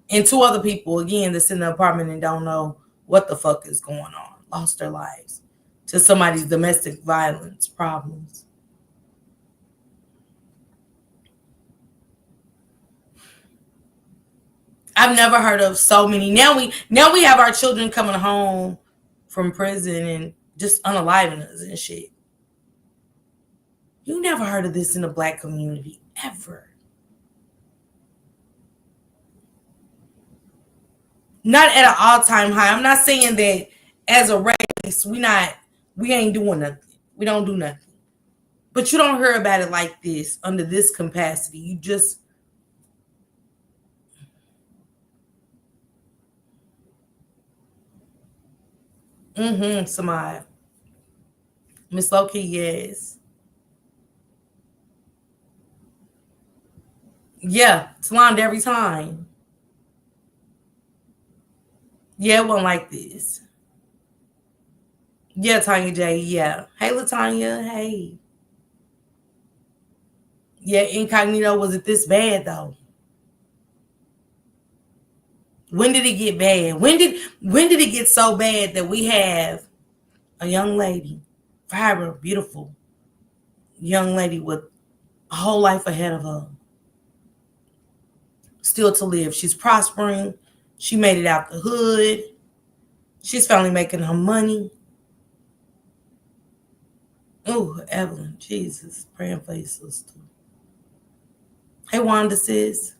and two other people again that's in the apartment and don't know what the fuck is going on, lost their lives to somebody's domestic violence problems. I've never heard of so many. Now we have our children coming home from prison and just unaliving us and shit. You never heard of this in the black community ever. Not at an all-time high. I'm not saying that as a race we ain't doing nothing. We don't do nothing. But you don't hear about it like this under this capacity. You just Samad. Miss Loki, yes. Yeah, salon every time. Yeah, it wasn't like this. Yeah, Tanya J. Yeah. Hey, Latanya. Hey. Yeah, Incognito wasn't this bad though. When did it get bad? When did it get so bad that we have a young lady, vibrant, beautiful young lady with a whole life ahead of her, still to live. She's prospering. She made it out the hood. She's finally making her money. Oh, Evelyn, Jesus, praying for your sister. Hey, Wanda sis.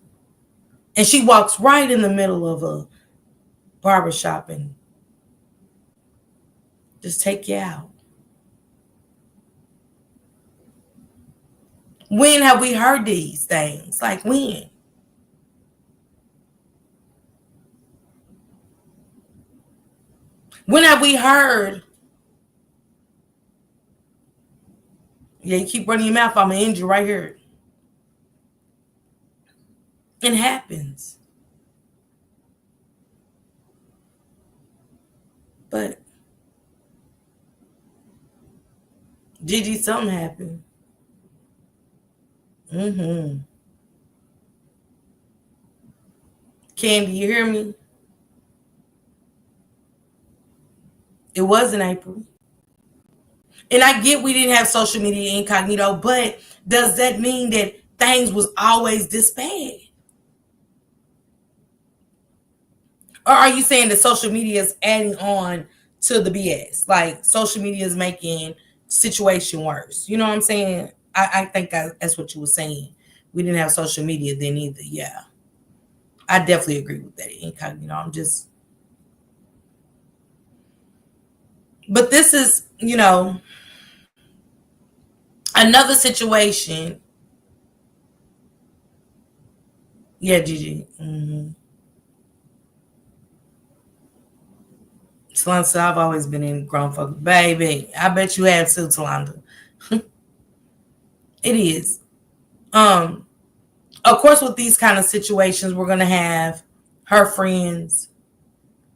And she walks right in the middle of a barbershop and just take you out. When have we heard these things? Like when? When have we heard? Yeah, you keep running your mouth, I'm gonna end you right here. It happens. But Gigi, something happened. Mm-hmm. Candy, you hear me? It was in April. And I get we didn't have social media incognito, but does that mean that things was always this bad? Or are you saying that social media is adding on to the BS? Like social media is making situation worse. You know what I'm saying? I think that's what you were saying. We didn't have social media then either. Yeah. I definitely agree with that. Incognito. I'm just, but this is, another situation. Yeah, Gigi. Mm-hmm. Talanda said, I've always been in grown folk. Baby, I bet you have too, Talanda. It is. Um, of course, with these kind of situations, we're gonna have her friends,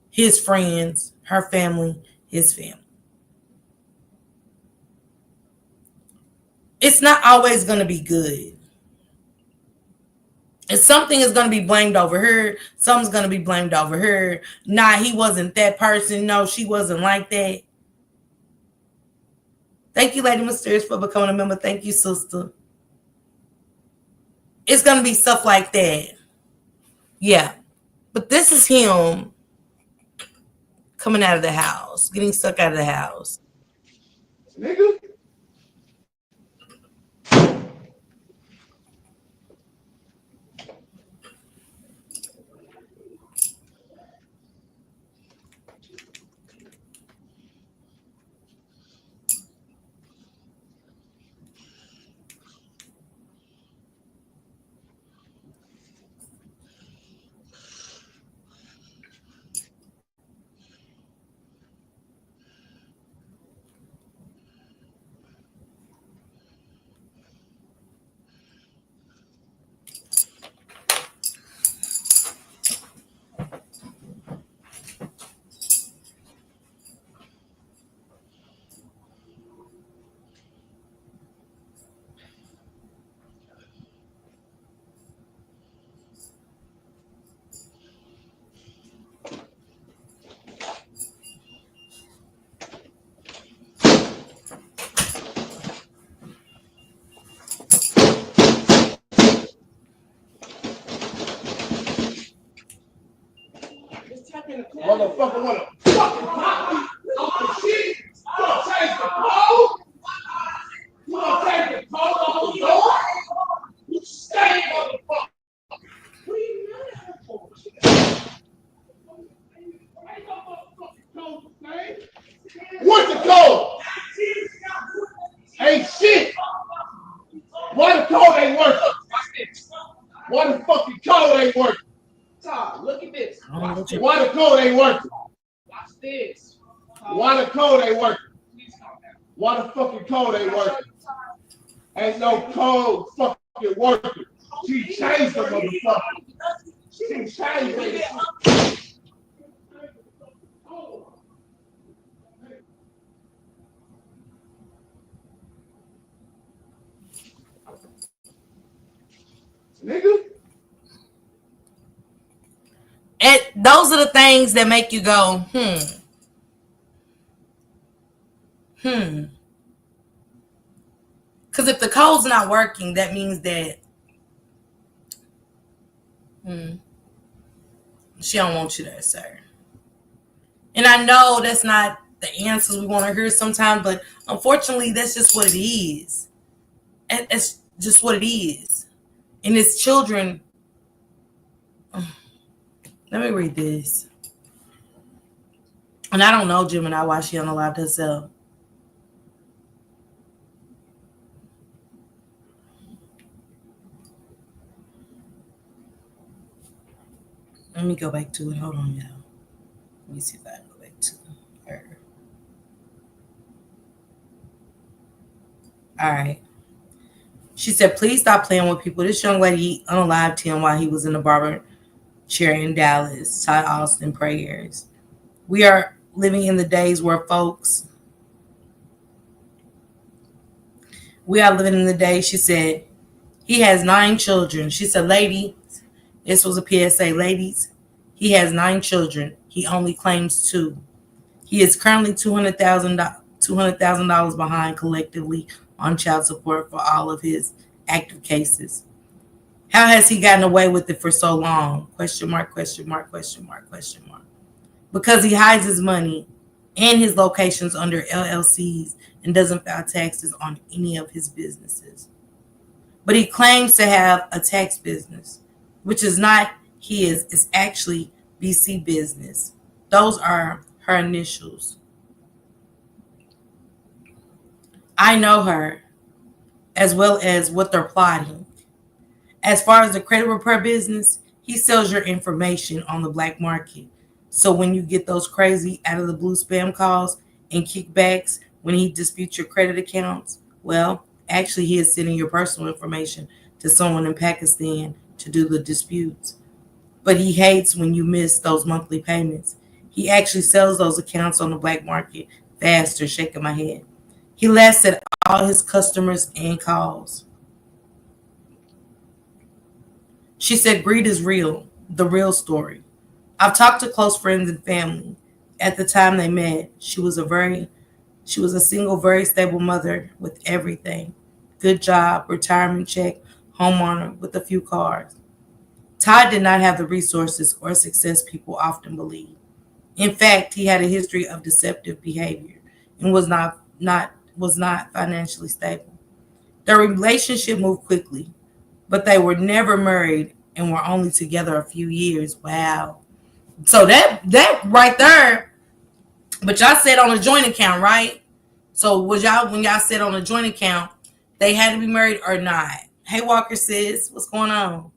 his friends, her family, his family. It's not always gonna be good. And something is gonna be blamed over her. Something's gonna be blamed over her. Nah, he wasn't that person. No, she wasn't like that. Thank you, Lady Mysterious, for becoming a member. Thank you, sister. It's gonna be stuff like that. Yeah. But this is him coming out of the house, getting stuck out of the house. Nigga. Motherfucker wanna fucking pop me. Oh shit. You gonna change the code? You gonna take the code off the door? You stay, motherfucker. What are you mad at her for? Ain't no motherfucking code the same. What's the code? Ain't shit. Why the code ain't working? Why the fucking code ain't working? Todd, look at this. Watch this. Why the code ain't working? Watch this. Why the code ain't working? Why the fucking code ain't working? Ain't no code fucking working. She changed the motherfucker. She changed it. Nigga. Those are the things that make you go, hmm. Because if the code's not working, that means that she don't want you there, sir. And I know that's not the answers we want to hear sometimes, but unfortunately, that's just what it is. It's just what it is. And it's children. Let me read this. And I don't know Gemini why she unalived herself. Let me go back to it. Hold on, y'all. Let me see if I can go back to her. All right. She said, please stop playing with people. This young lady unalived him while he was in the barber chair in Dallas. Todd Austin prayers. We are living in the days where we are living in the days, she said, he has 9 children. She said, lady, this was a PSA, ladies, he has 9 children. He only claims 2. He is currently $200,000 behind collectively on child support for all of his active cases. How has he gotten away with it for so long? Question mark, question mark, question mark, question mark. Because he hides his money and his locations under LLCs and doesn't file taxes on any of his businesses. But he claims to have a tax business, which is not his, it's actually BC Business. Those are her initials. I know her, as well as what they're plotting. As far as the credit repair business, he sells your information on the black market. So when you get those crazy out of the blue spam calls and kickbacks when he disputes your credit accounts, well, actually he is sending your personal information to someone in Pakistan to do the disputes. But he hates when you miss those monthly payments. He actually sells those accounts on the black market faster, shaking my head. He laughs at all his customers and calls. She said, greed is real, the real story. I've talked to close friends and family. At the time they met, she was a single, very stable mother with everything. Good job, retirement check, homeowner with a few cars. Todd did not have the resources or success people often believe. In fact, he had a history of deceptive behavior and was not financially stable. Their relationship moved quickly, but they were never married and were only together a few years. Wow. So that right there, but y'all said on a joint account, right? So was y'all, when y'all said on a joint account, they had to be married or not? Hey Walker sis, what's going on?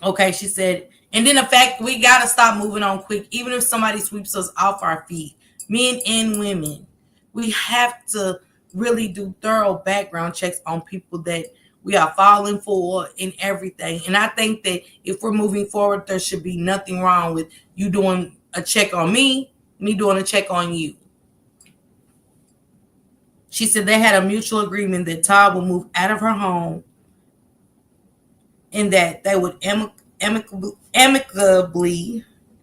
Okay, she said, and then the fact we gotta stop moving on quick, even if somebody sweeps us off our feet, men and women. We have to really do thorough background checks on people that we are falling for and everything. And I think that if we're moving forward, there should be nothing wrong with you doing a check on me doing a check on you. She said they had a mutual agreement that Todd would move out of her home and that they would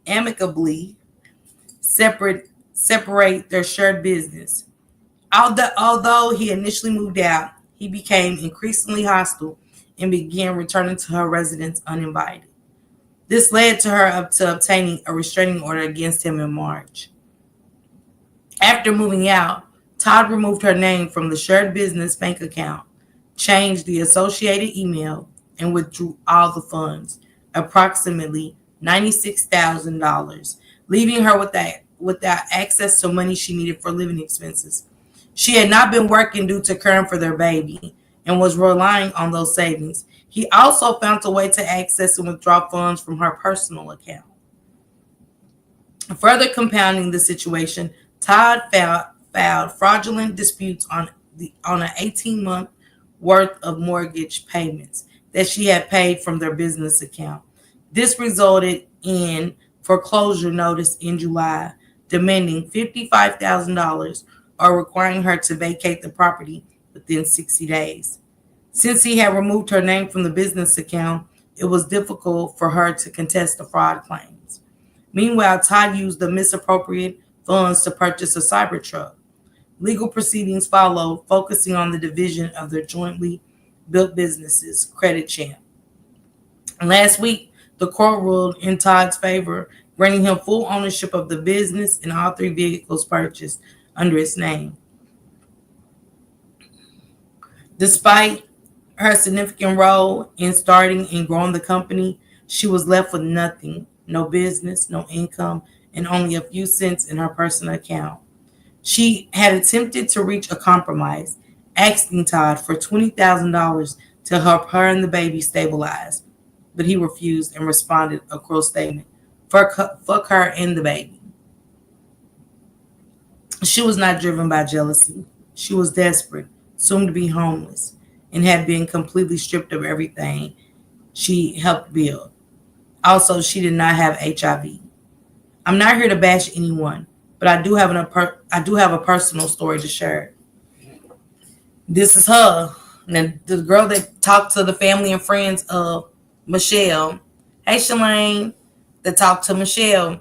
amicably separate their shared business. Although he initially moved out, he became increasingly hostile and began returning to her residence uninvited. This led to her obtaining a restraining order against him in March. After moving out, Todd removed her name from the shared business bank account, changed the associated email, and withdrew all the funds, approximately $96,000, leaving her without access to money she needed for living expenses. She had not been working due to caring for their baby and was relying on those savings. He also found a way to access and withdraw funds from her personal account. Further compounding the situation, Todd filed fraudulent disputes on an 18-month worth of mortgage payments that she had paid from their business account. This resulted in foreclosure notice in July, demanding $55,000 or requiring her to vacate the property within 60 days. Since he had removed her name from the business account, it was difficult for her to contest the fraud claims. Meanwhile, Todd used the misappropriated funds to purchase a Cybertruck. Legal proceedings followed, focusing on the division of their jointly built businesses, Credit Champ. Last week, the court ruled in Todd's favor, granting him full ownership of the business and all three vehicles purchased under his name. Despite her significant role in starting and growing the company, she was left with nothing, no business, no income, and only a few cents in her personal account. She had attempted to reach a compromise, asking Todd for $20,000 to help her and the baby stabilize, but he refused and responded a cruel statement: fuck her and the baby. She was not driven by jealousy. She was desperate, soon to be homeless, and had been completely stripped of everything she helped build. Also, she did not have HIV. I'm not here to bash anyone, but I do have a personal story to share. This is her. Now, the girl that talked to the family and friends of Michelle. Hey, Shalane, that talked to Michelle.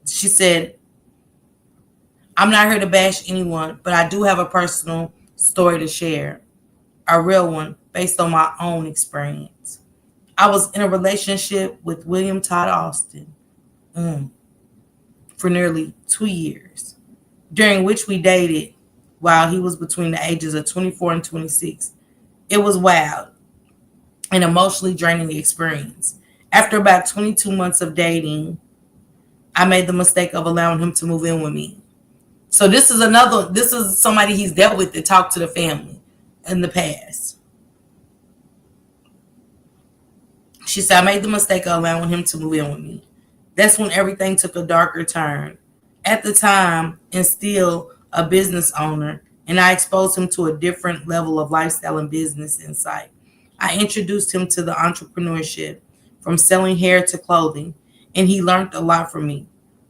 She said, I'm not here to bash anyone, but I do have a personal story to share, a real one based on my own experience. I was in a relationship with William Todd Austin for nearly 2 years, during which we dated while he was between the ages of 24 and 26. It was wild and emotionally draining experience. After about 22 months of dating, I made the mistake of allowing him to move in with me. So this is somebody he's dealt with that talked to the family in the past. She said, I made the mistake of allowing him to move in with me. That's when everything took a darker turn. At the time, and still a business owner, and I exposed him to a different level of lifestyle and business insight. I introduced him to the entrepreneurship, from selling hair to clothing, and he learned a lot from me.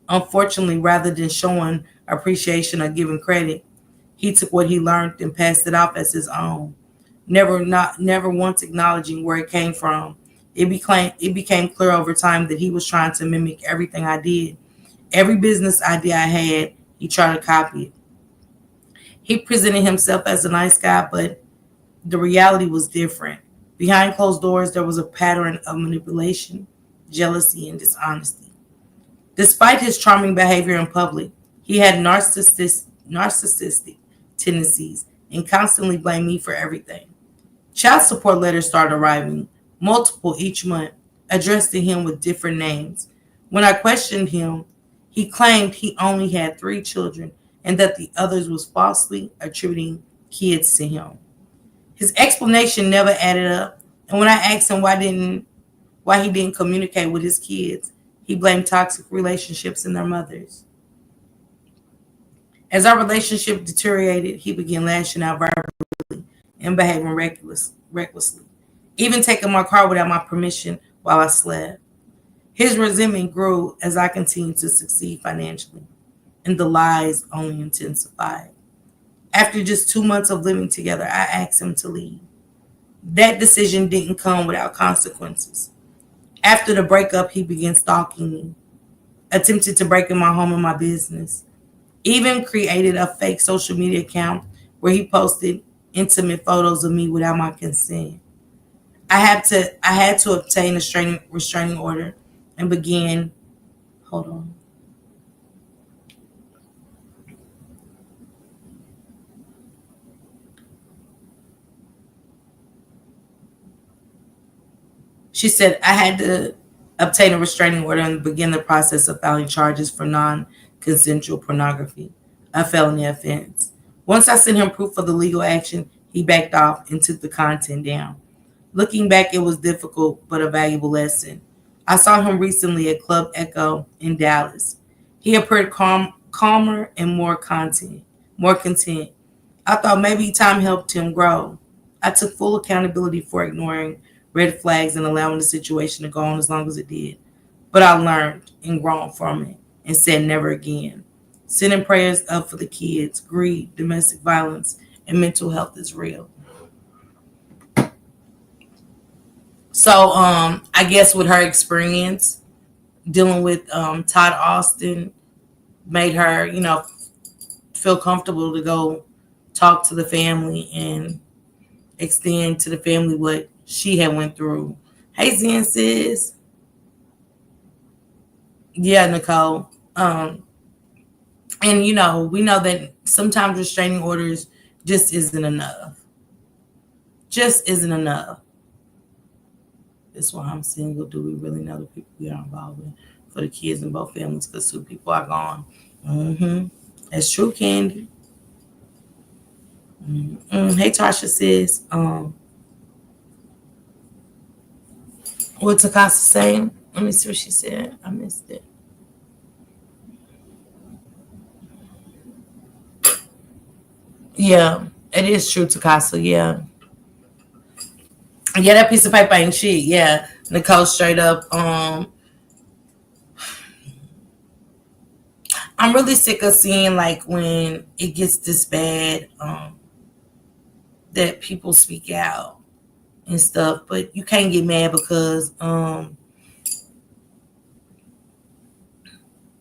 Unfortunately, rather than showing appreciation or giving credit, he took what he learned and passed it off as his own, never once acknowledging where it came from. It became clear over time that he was trying to mimic everything I did. Every business idea I had, he tried to copy it. He presented himself as a nice guy, but the reality was different. Behind closed doors, there was a pattern of manipulation, jealousy, and dishonesty. Despite his charming behavior in public, he had narcissistic tendencies and constantly blamed me for everything. Child support letters started arriving, multiple each month, addressed to him with different names. When I questioned him, he claimed he only had 3 children and that the others was falsely attributing kids to him. His explanation never added up, and when I asked him why he didn't communicate with his kids, he blamed toxic relationships and their mothers. As our relationship deteriorated, he began lashing out verbally and behaving recklessly, even taking my car without my permission while I slept. His resentment grew as I continued to succeed financially, and the lies only intensified. After just 2 months of living together, I asked him to leave. That decision didn't come without consequences. After the breakup, he began stalking me, attempted to break in my home and my business, even created a fake social media account where he posted intimate photos of me without my consent. I had to obtain a restraining order and began. Hold on. She said I had to obtain a restraining order and begin the process of filing charges for non-consensual pornography, a felony offense. Once I sent him proof of the legal action, he backed off and took the content down. Looking back, it was difficult but a valuable lesson. I saw him recently at Club Echo in Dallas. He appeared calmer and more content. I thought maybe time helped him grow. I took full accountability for ignoring red flags and allowing the situation to go on as long as it did. But I learned and grown from it and said never again. Sending prayers up for the kids. Greed, domestic violence, and mental health is real. So I guess with her experience dealing with Todd Austin made her, feel comfortable to go talk to the family and extend to the family what she had went through. Hey Zen sis. Yeah, Nicole. And we know that sometimes restraining orders just isn't enough. Just isn't enough. That's why I'm single. Do we really know the people we are involved with for the kids in both families? Because 2 people are gone. That's true, Candy. Hey, Tasha says, what Takasa saying? Let me see what she said. I missed it. Yeah, it is true, Takasa. Yeah. Yeah, that piece of paper ain't shit. Yeah. Nicole straight up. I'm really sick of seeing like when it gets this bad, that people speak out and stuff, but you can't get mad because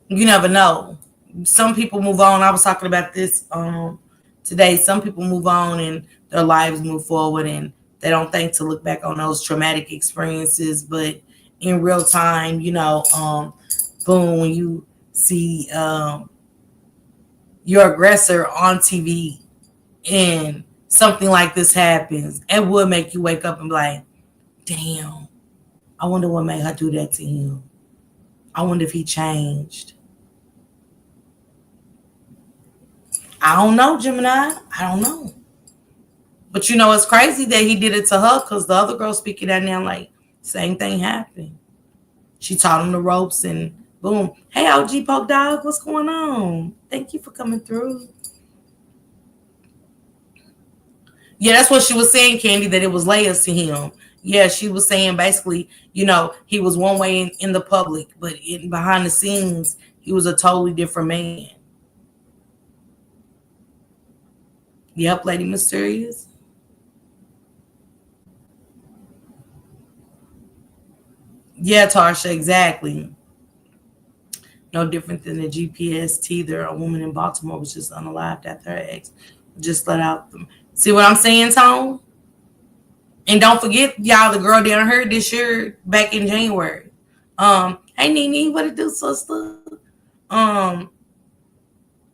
you never know. Some people move on. I was talking about this today. Some people move on and their lives move forward and they don't think to look back on those traumatic experiences, but in real time, boom, when you see your aggressor on TV and something like this happens, it would make you wake up and be like, damn, I wonder what made her do that to him. I wonder if he changed. I don't know, Gemini. I don't know. But it's crazy that he did it to her because the other girl speaking that now, like, same thing happened. She taught him the ropes and boom. Hey, OG Poke Dog, what's going on? Thank you for coming through. Yeah, that's what she was saying, Candy, that it was layers to him. Yeah, she was saying basically, he was one way in the public, but behind the scenes, he was a totally different man. Yep, Lady Mysterious. Yeah, Tarsha, exactly. No different than the GPS teether. A woman in Baltimore was just unalived after her ex just let out them. See what I'm saying, Tone? And don't forget, y'all, the girl down here this year back in January. Hey Nene, what it do, sister? Um,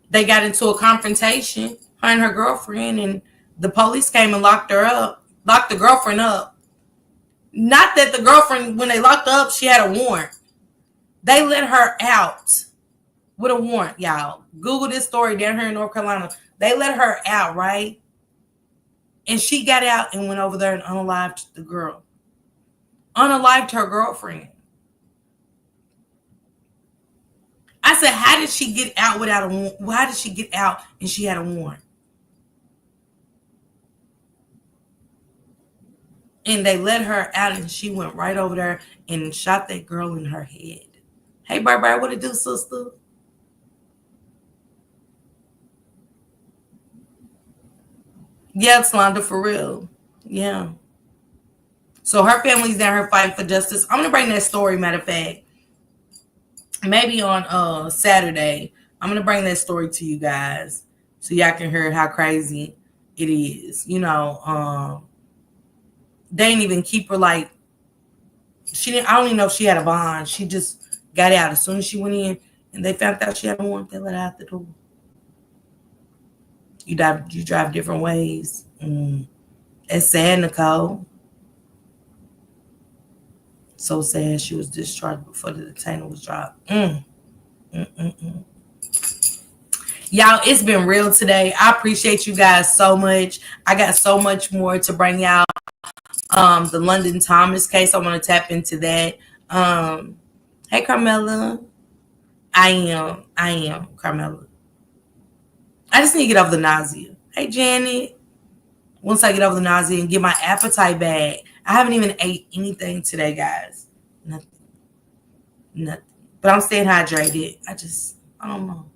they got into a confrontation, her and her girlfriend, and the police came and locked her up, locked the girlfriend up. Not that the girlfriend, when they locked her up, she had a warrant. They let her out with a warrant, y'all. Google this story down here in North Carolina. They let her out, right? And she got out and went over there and unalived the girl. Unalived her girlfriend. I said, how did she get out without a warrant? Why did she get out and she had a warrant? And they let her out and she went right over there and shot that girl in her head. Hey, Barbara, what it do, sister? Yeah, it's Londa for real. Yeah. So her family's down here fighting for justice. I'm gonna bring that story, matter of fact. Maybe on Saturday. I'm gonna bring that story to you guys so y'all can hear how crazy it is. They didn't even keep her like she didn't. I don't even know if she had a bond. She just got out as soon as she went in, and they found out she had a warrant. They let her out the door. You drive different ways. It's sad, Nicole. So sad. She was discharged before the detainer was dropped. Y'all, it's been real today. I appreciate you guys so much. I got so much more to bring out. The London Thomas case. I want to tap into that. Hey, Carmela. I am, Carmela. I just need to get over the nausea. Hey, Janet. Once I get over the nausea and get my appetite back. I haven't even ate anything today, guys. Nothing. But I'm staying hydrated. I don't know.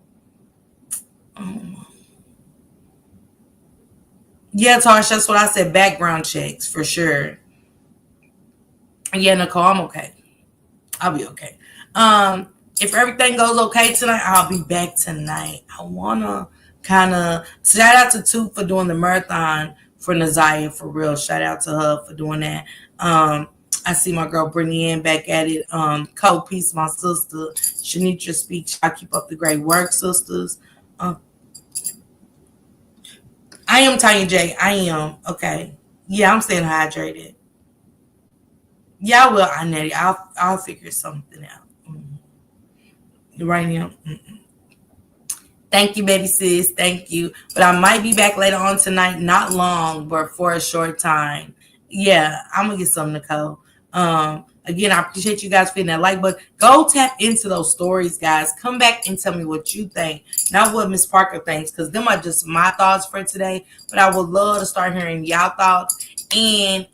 Yeah, Tosh, that's what I said. Background checks for sure. Yeah, Nicole, I'm okay. I'll be okay. If everything goes okay tonight, I'll be back tonight. I wanna kind of shout out to Toot for doing the marathon for Nazaya for real. Shout out to her for doing that. Um, I see my girl Brittany Ann back at it. Cole, peace, my sister. Shanitra speaks. I keep up the great work, sisters. Um, I am Tanya J. I am okay. Yeah, I'm staying hydrated. Yeah, I will, Annette. I'll figure something out. Right now. Thank you, baby sis. Thank you. But I might be back later on tonight. Not long, but for a short time. Yeah, I'm gonna get some, Nicole. Again, I appreciate you guys feeling that like, but go tap into those stories, guys. Come back and tell me what you think, not what Miss Parker thinks, because them are just my thoughts for today. But I would love to start hearing y'all thoughts. And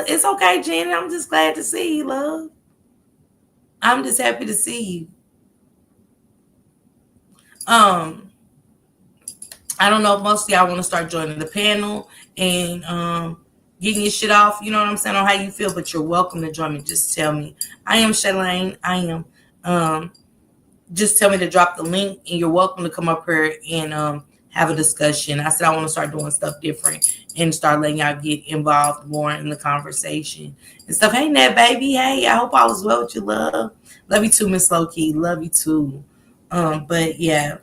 it's okay, Janet. I'm just glad to see you, love. I'm just happy to see you. Um, I don't know if most of y'all want to start joining the panel and getting your shit off. You know what I'm saying, on how you feel, but you're welcome to join me. Just tell me. I am Shalane. I am. Just tell me to drop the link, and you're welcome to come up here and have a discussion. I said I want to start doing stuff different and start letting y'all get involved more in the conversation and stuff. Hey, Nat, baby. Hey, I hope all is well with you, love. Love you too, Miss Lowkey. Love you too. But yeah.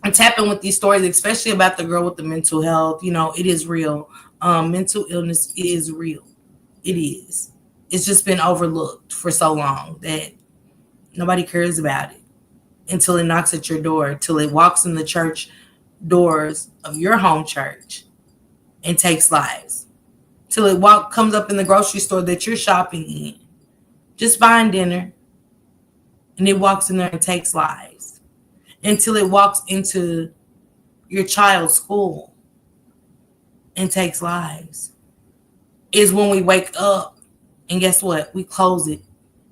I'm tapping with these stories, especially about the girl with the mental health. You know, it is real. Mental illness is real. It is. It's just been overlooked for so long that nobody cares about it until it knocks at your door, till it walks in the church doors of your home church and takes lives, till it comes up in the grocery store that you're shopping in, just buying dinner, and it walks in there and takes lives, until it walks into your child's school and takes lives, is when we wake up and guess what? We close it.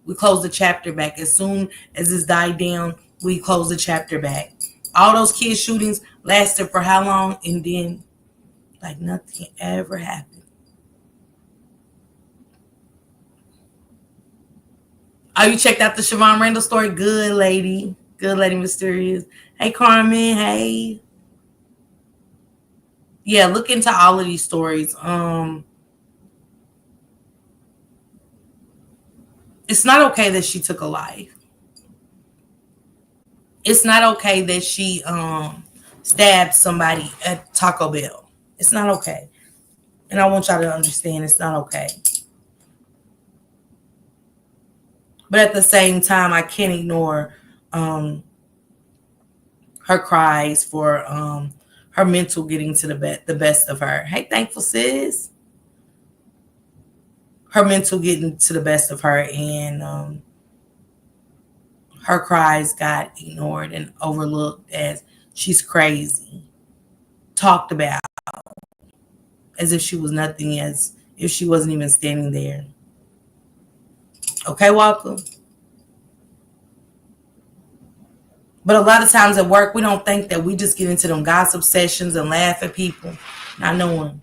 We close the chapter back. As soon as it's died down, we close the chapter back. All those kid shootings lasted for how long? And then, like, nothing ever happened. Oh, you checked out the Siobhan Randall story? Good lady. Good lady mysterious. Hey, Carmen. Hey. Yeah, look into all of these stories. It's not okay that she took a life. It's not okay that she stabbed somebody at Taco Bell. It's not okay. And I want y'all to understand it's not okay. But at the same time, I can't ignore her cries for her mental getting to the best of her. Hey, thankful sis. Her mental getting to the best of her, and her cries got ignored and overlooked as she's crazy, talked about as if she was nothing, as if she wasn't even standing there. Okay, Walker? But a lot of times at work, we don't think that we just get into them gossip sessions and laugh at people, not knowing.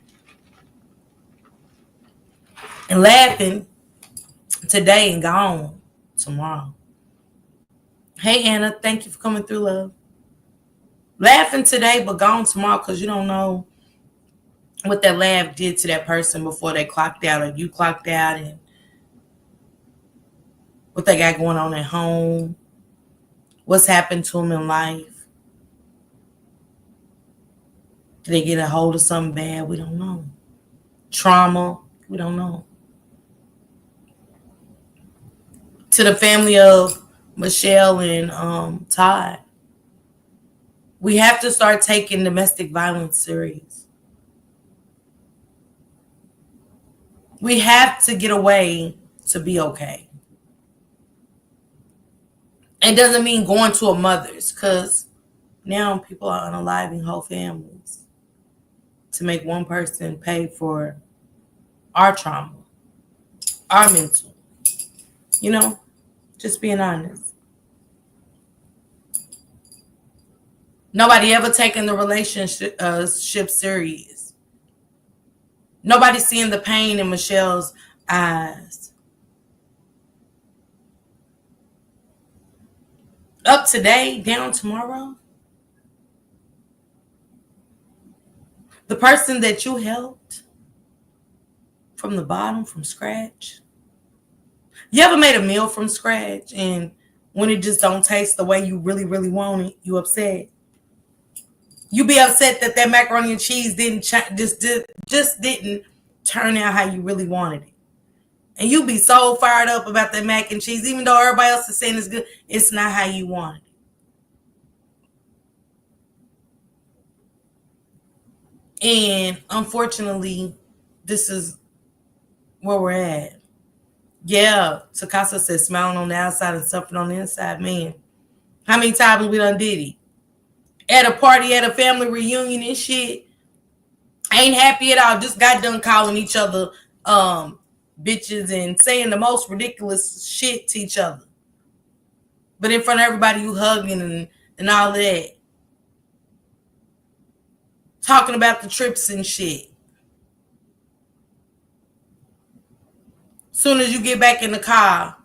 And laughing today and gone tomorrow. Hey, Anna, thank you for coming through, love. Laughing today, but gone tomorrow, because you don't know what that laugh did to that person before they clocked out or you clocked out, and what they got going on at home, what's happened to them in life. Did they get a hold of something bad? We don't know. Trauma? We don't know. To the family of Michelle and Todd, we have to start taking domestic violence serious. We have to get away to be okay. It doesn't mean going to a mother's, because now people are unaliving whole families to make one person pay for our trauma, our mental. You know, just being honest. Nobody ever taken the relationship serious. Nobody's seeing the pain in Michelle's eyes. Up today, down tomorrow. The person that you helped from the bottom, from scratch. You ever made a meal from scratch and when it just don't taste the way you really, really want it, you upset? You be upset that that macaroni and cheese just didn't turn out how you really wanted it. And you be so fired up about that mac and cheese, even though everybody else is saying it's good, it's not how you wanted it. And unfortunately, this is where we're at. Yeah, Takasa said smiling on the outside and suffering on the inside. Man, how many times we done did it? At a party, at a family reunion and shit. Ain't happy at all. Just got done calling each other bitches and saying the most ridiculous shit to each other. But in front of everybody, you hugging and all that. Talking about the trips and shit. Soon as you get back in the car,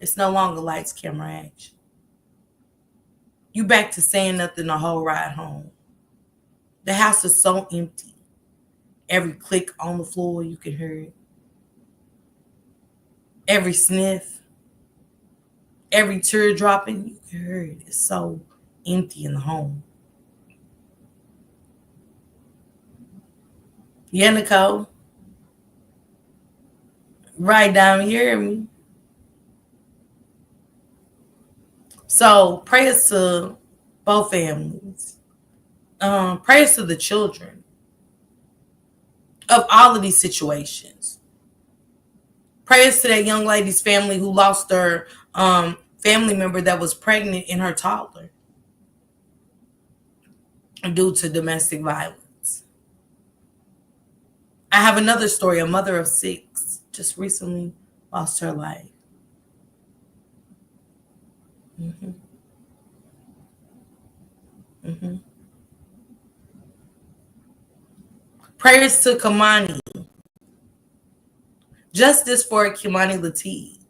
it's no longer lights, camera, action. You back to saying nothing the whole ride home. The house is so empty. Every click on the floor, you can hear it. Every sniff, every tear dropping, you can hear it. It's so empty in the home. Yeah, Nicole. Right down here. Me. So prayers to both families. Prayers to the children of all of these situations. Prayers to that young lady's family who lost their family member that was pregnant in her toddler due to domestic violence. I have another story. A mother of 6 just recently lost her life. Mm-hmm. Mm-hmm. Prayers to Kamani. Justice for Kimani Latigue.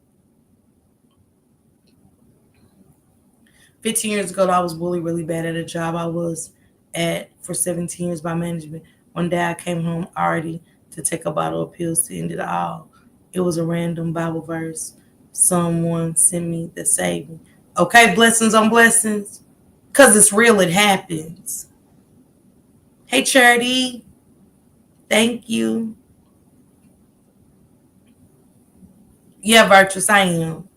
15 years ago, I was bullied really bad at a job I was at for 17 years by management. One day I came home already to take a bottle of pills to end it all. It was a random Bible verse someone sent me that saved me. Okay, blessings on blessings. Because it's real, it happens. Hey, Charity. Thank you. Yeah, Virtuous, I am.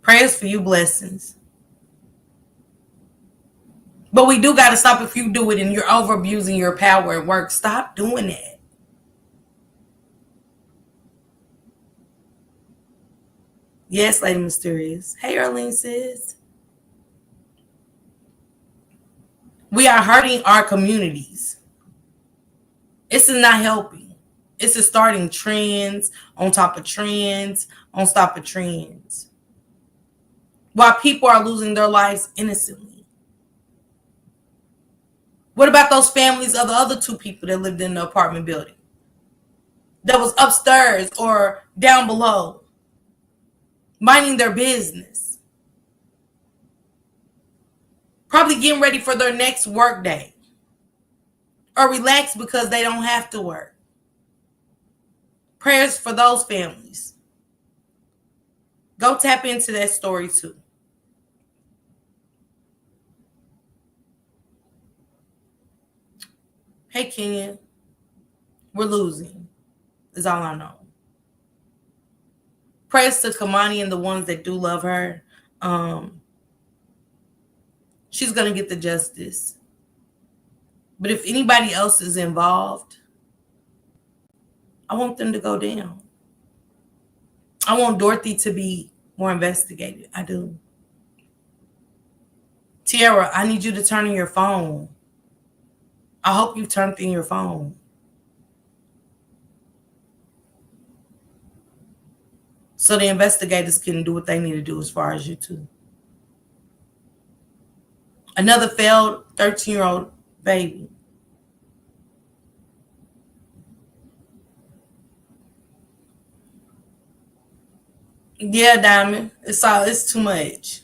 Prayers for you, blessings. But we do got to stop if you do it and you're over abusing your power at work. Stop doing that. Yes, Lady Mysterious. Hey, Arlene says. We are hurting our communities. This is not helping. This is starting trends on top of trends on top of trends. While people are losing their lives innocently. What about those families of the other 2 people that lived in the apartment building? That was upstairs or down below. Minding their business. Probably getting ready for their next work day. Or relax because they don't have to work. Prayers for those families. Go tap into that story too. Hey, Kenya. We're losing. Is all I know. Prayers to Kamani and the ones that do love her. She's going to get the justice. But if anybody else is involved, I want them to go down. I want Dorothy to be more investigated. I do. Tiara, I need you to turn in your phone. I hope you turned in your phone. So the investigators can do what they need to do as far as you two. Another failed 13-year-old baby. Yeah, Diamond. It's too much.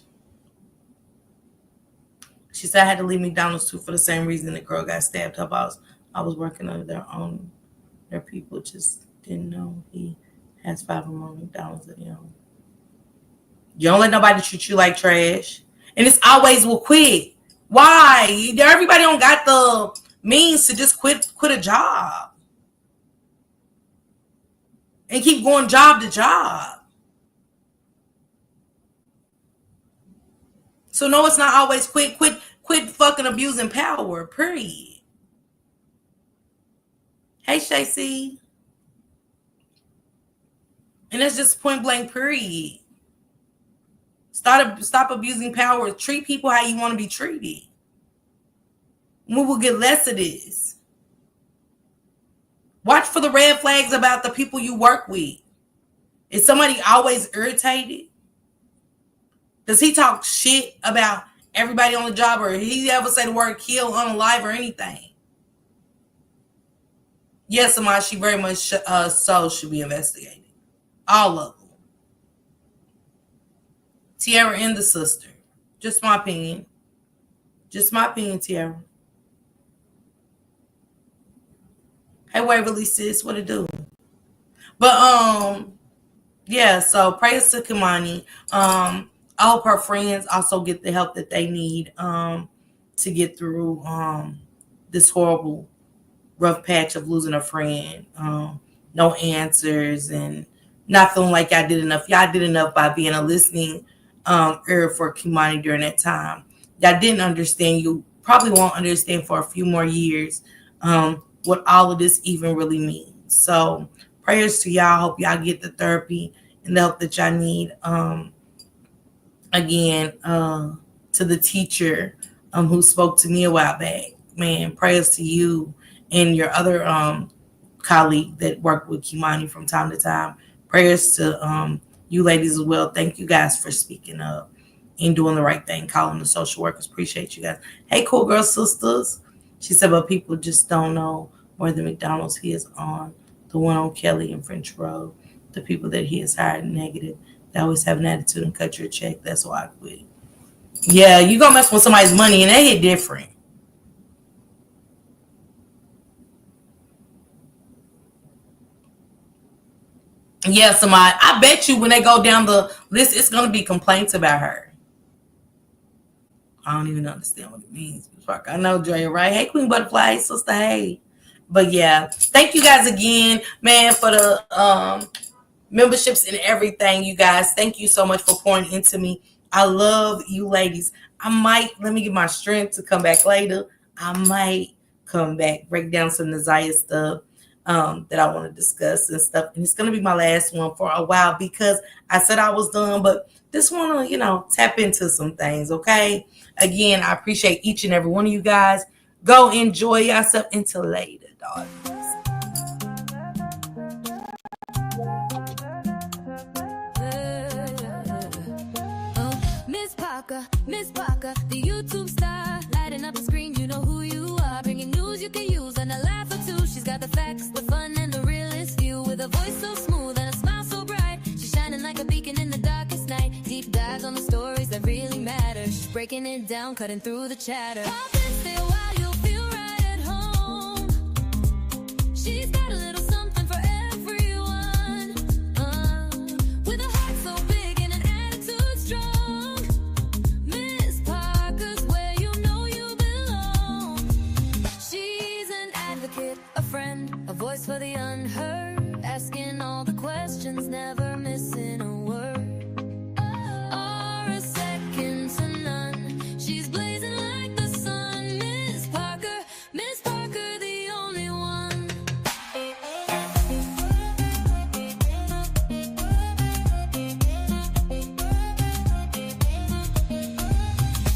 She said I had to leave McDonald's too for the same reason the girl got stabbed up. I was working under their people just didn't know he has 5 or more McDonald's at home. You don't let nobody treat you like trash. And it's always will quit. Why? Everybody don't got the means to just quit a job. And keep going job to job. So no, it's not always quit fucking abusing power, period. Hey, Shacey. And that's just point blank, period. Stop abusing power. Treat people how you want to be treated. We will get less of this. Watch for the red flags about the people you work with. Is somebody always irritated? Does he talk shit about everybody on the job, or he ever say the word kill, unalive, or anything? Yes, Amaya, she very much so should be investigated. All of them. Tiara and the sister. Just my opinion. Just my opinion, Tiara. Hey, Waverly sis, what it do? But yeah. So prayers to Kimani. I hope her friends also get the help that they need to get through this horrible, rough patch of losing a friend. No answers and not feeling like I did enough. Y'all did enough by being a listening ear for Kimani during that time. Y'all didn't understand. You probably won't understand for a few more years what all of this even really means. So prayers to y'all. Hope y'all get the therapy and the help that y'all need. Again, to the teacher who spoke to me a while back. Man, prayers to you and your other colleague that worked with Kimani from time to time. Prayers to you ladies as well. Thank you guys for speaking up and doing the right thing, calling the social workers. Appreciate you guys. Hey, cool girl sisters. She said, but people just don't know where the McDonald's he is on, the one on Kelly and French Road, the people that he has hired negative. They always have an attitude and cut your check. That's why I quit. Yeah, you gonna mess with somebody's money and they hit different. Yeah, somebody. I bet you when they go down the list, it's gonna be complaints about her. I don't even understand what it means. I know Dre, right? Hey, Queen Butterfly, hey, sister, hey. But yeah, thank you guys again, man, for the memberships and everything, you guys. Thank you so much for pouring into me. I love you ladies. Let me get my strength to come back later. I might come back, break down some Nasiah stuff that I want to discuss and stuff. And it's going to be my last one for a while because I said I was done, but just want to, tap into some things, okay? Again, I appreciate each and every one of you guys. Go enjoy yourself until later, dog. Miss Parker, the YouTube star, lighting up the screen, you know who you are, bringing news you can use and a laugh or two. She's got the facts, the fun, and the realest view, with a voice so smooth and a smile so bright. She's shining like a beacon in the darkest night. Deep dives on the stories that really matter. She's breaking it down, cutting through the chatter. Pop in, stay a while, you'll feel right at home. She's got a little something for everyone, with a heart so big and an attitude strong. A friend, a voice for the unheard, asking all the questions, never missing a word or a second to none. She's blazing like the sun. Miss Parker, the only one.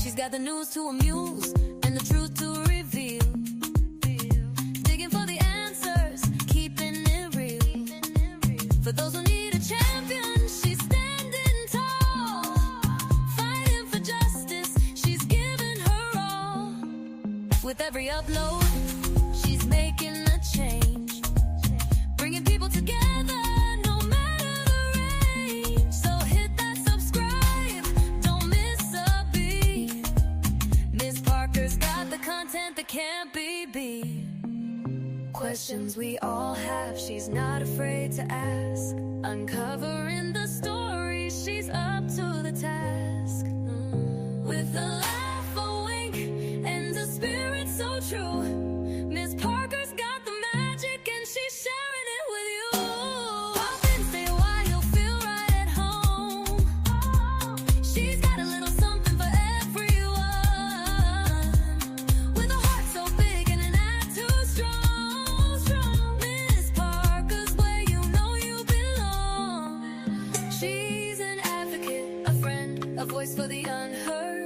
She's got the news to amuse and the truth to reveal. For those who need a champion, she's standing tall, fighting for justice, she's giving her all. With every upload, she's making a change, bringing people together, no matter the range. So can't be beat. Questions we all have, she's not afraid to ask. Uncovering the story, she's up to the task. With a laugh, a wink, and a spirit so true, Miss Parker's got the magic and she's sharing it with you. Pop in, stay a while, you'll feel right at home. She's got a little something for everyone. With a heart so big and an act too strong. Miss Parker's where you know you belong. She's an advocate, a friend, a voice for the unheard.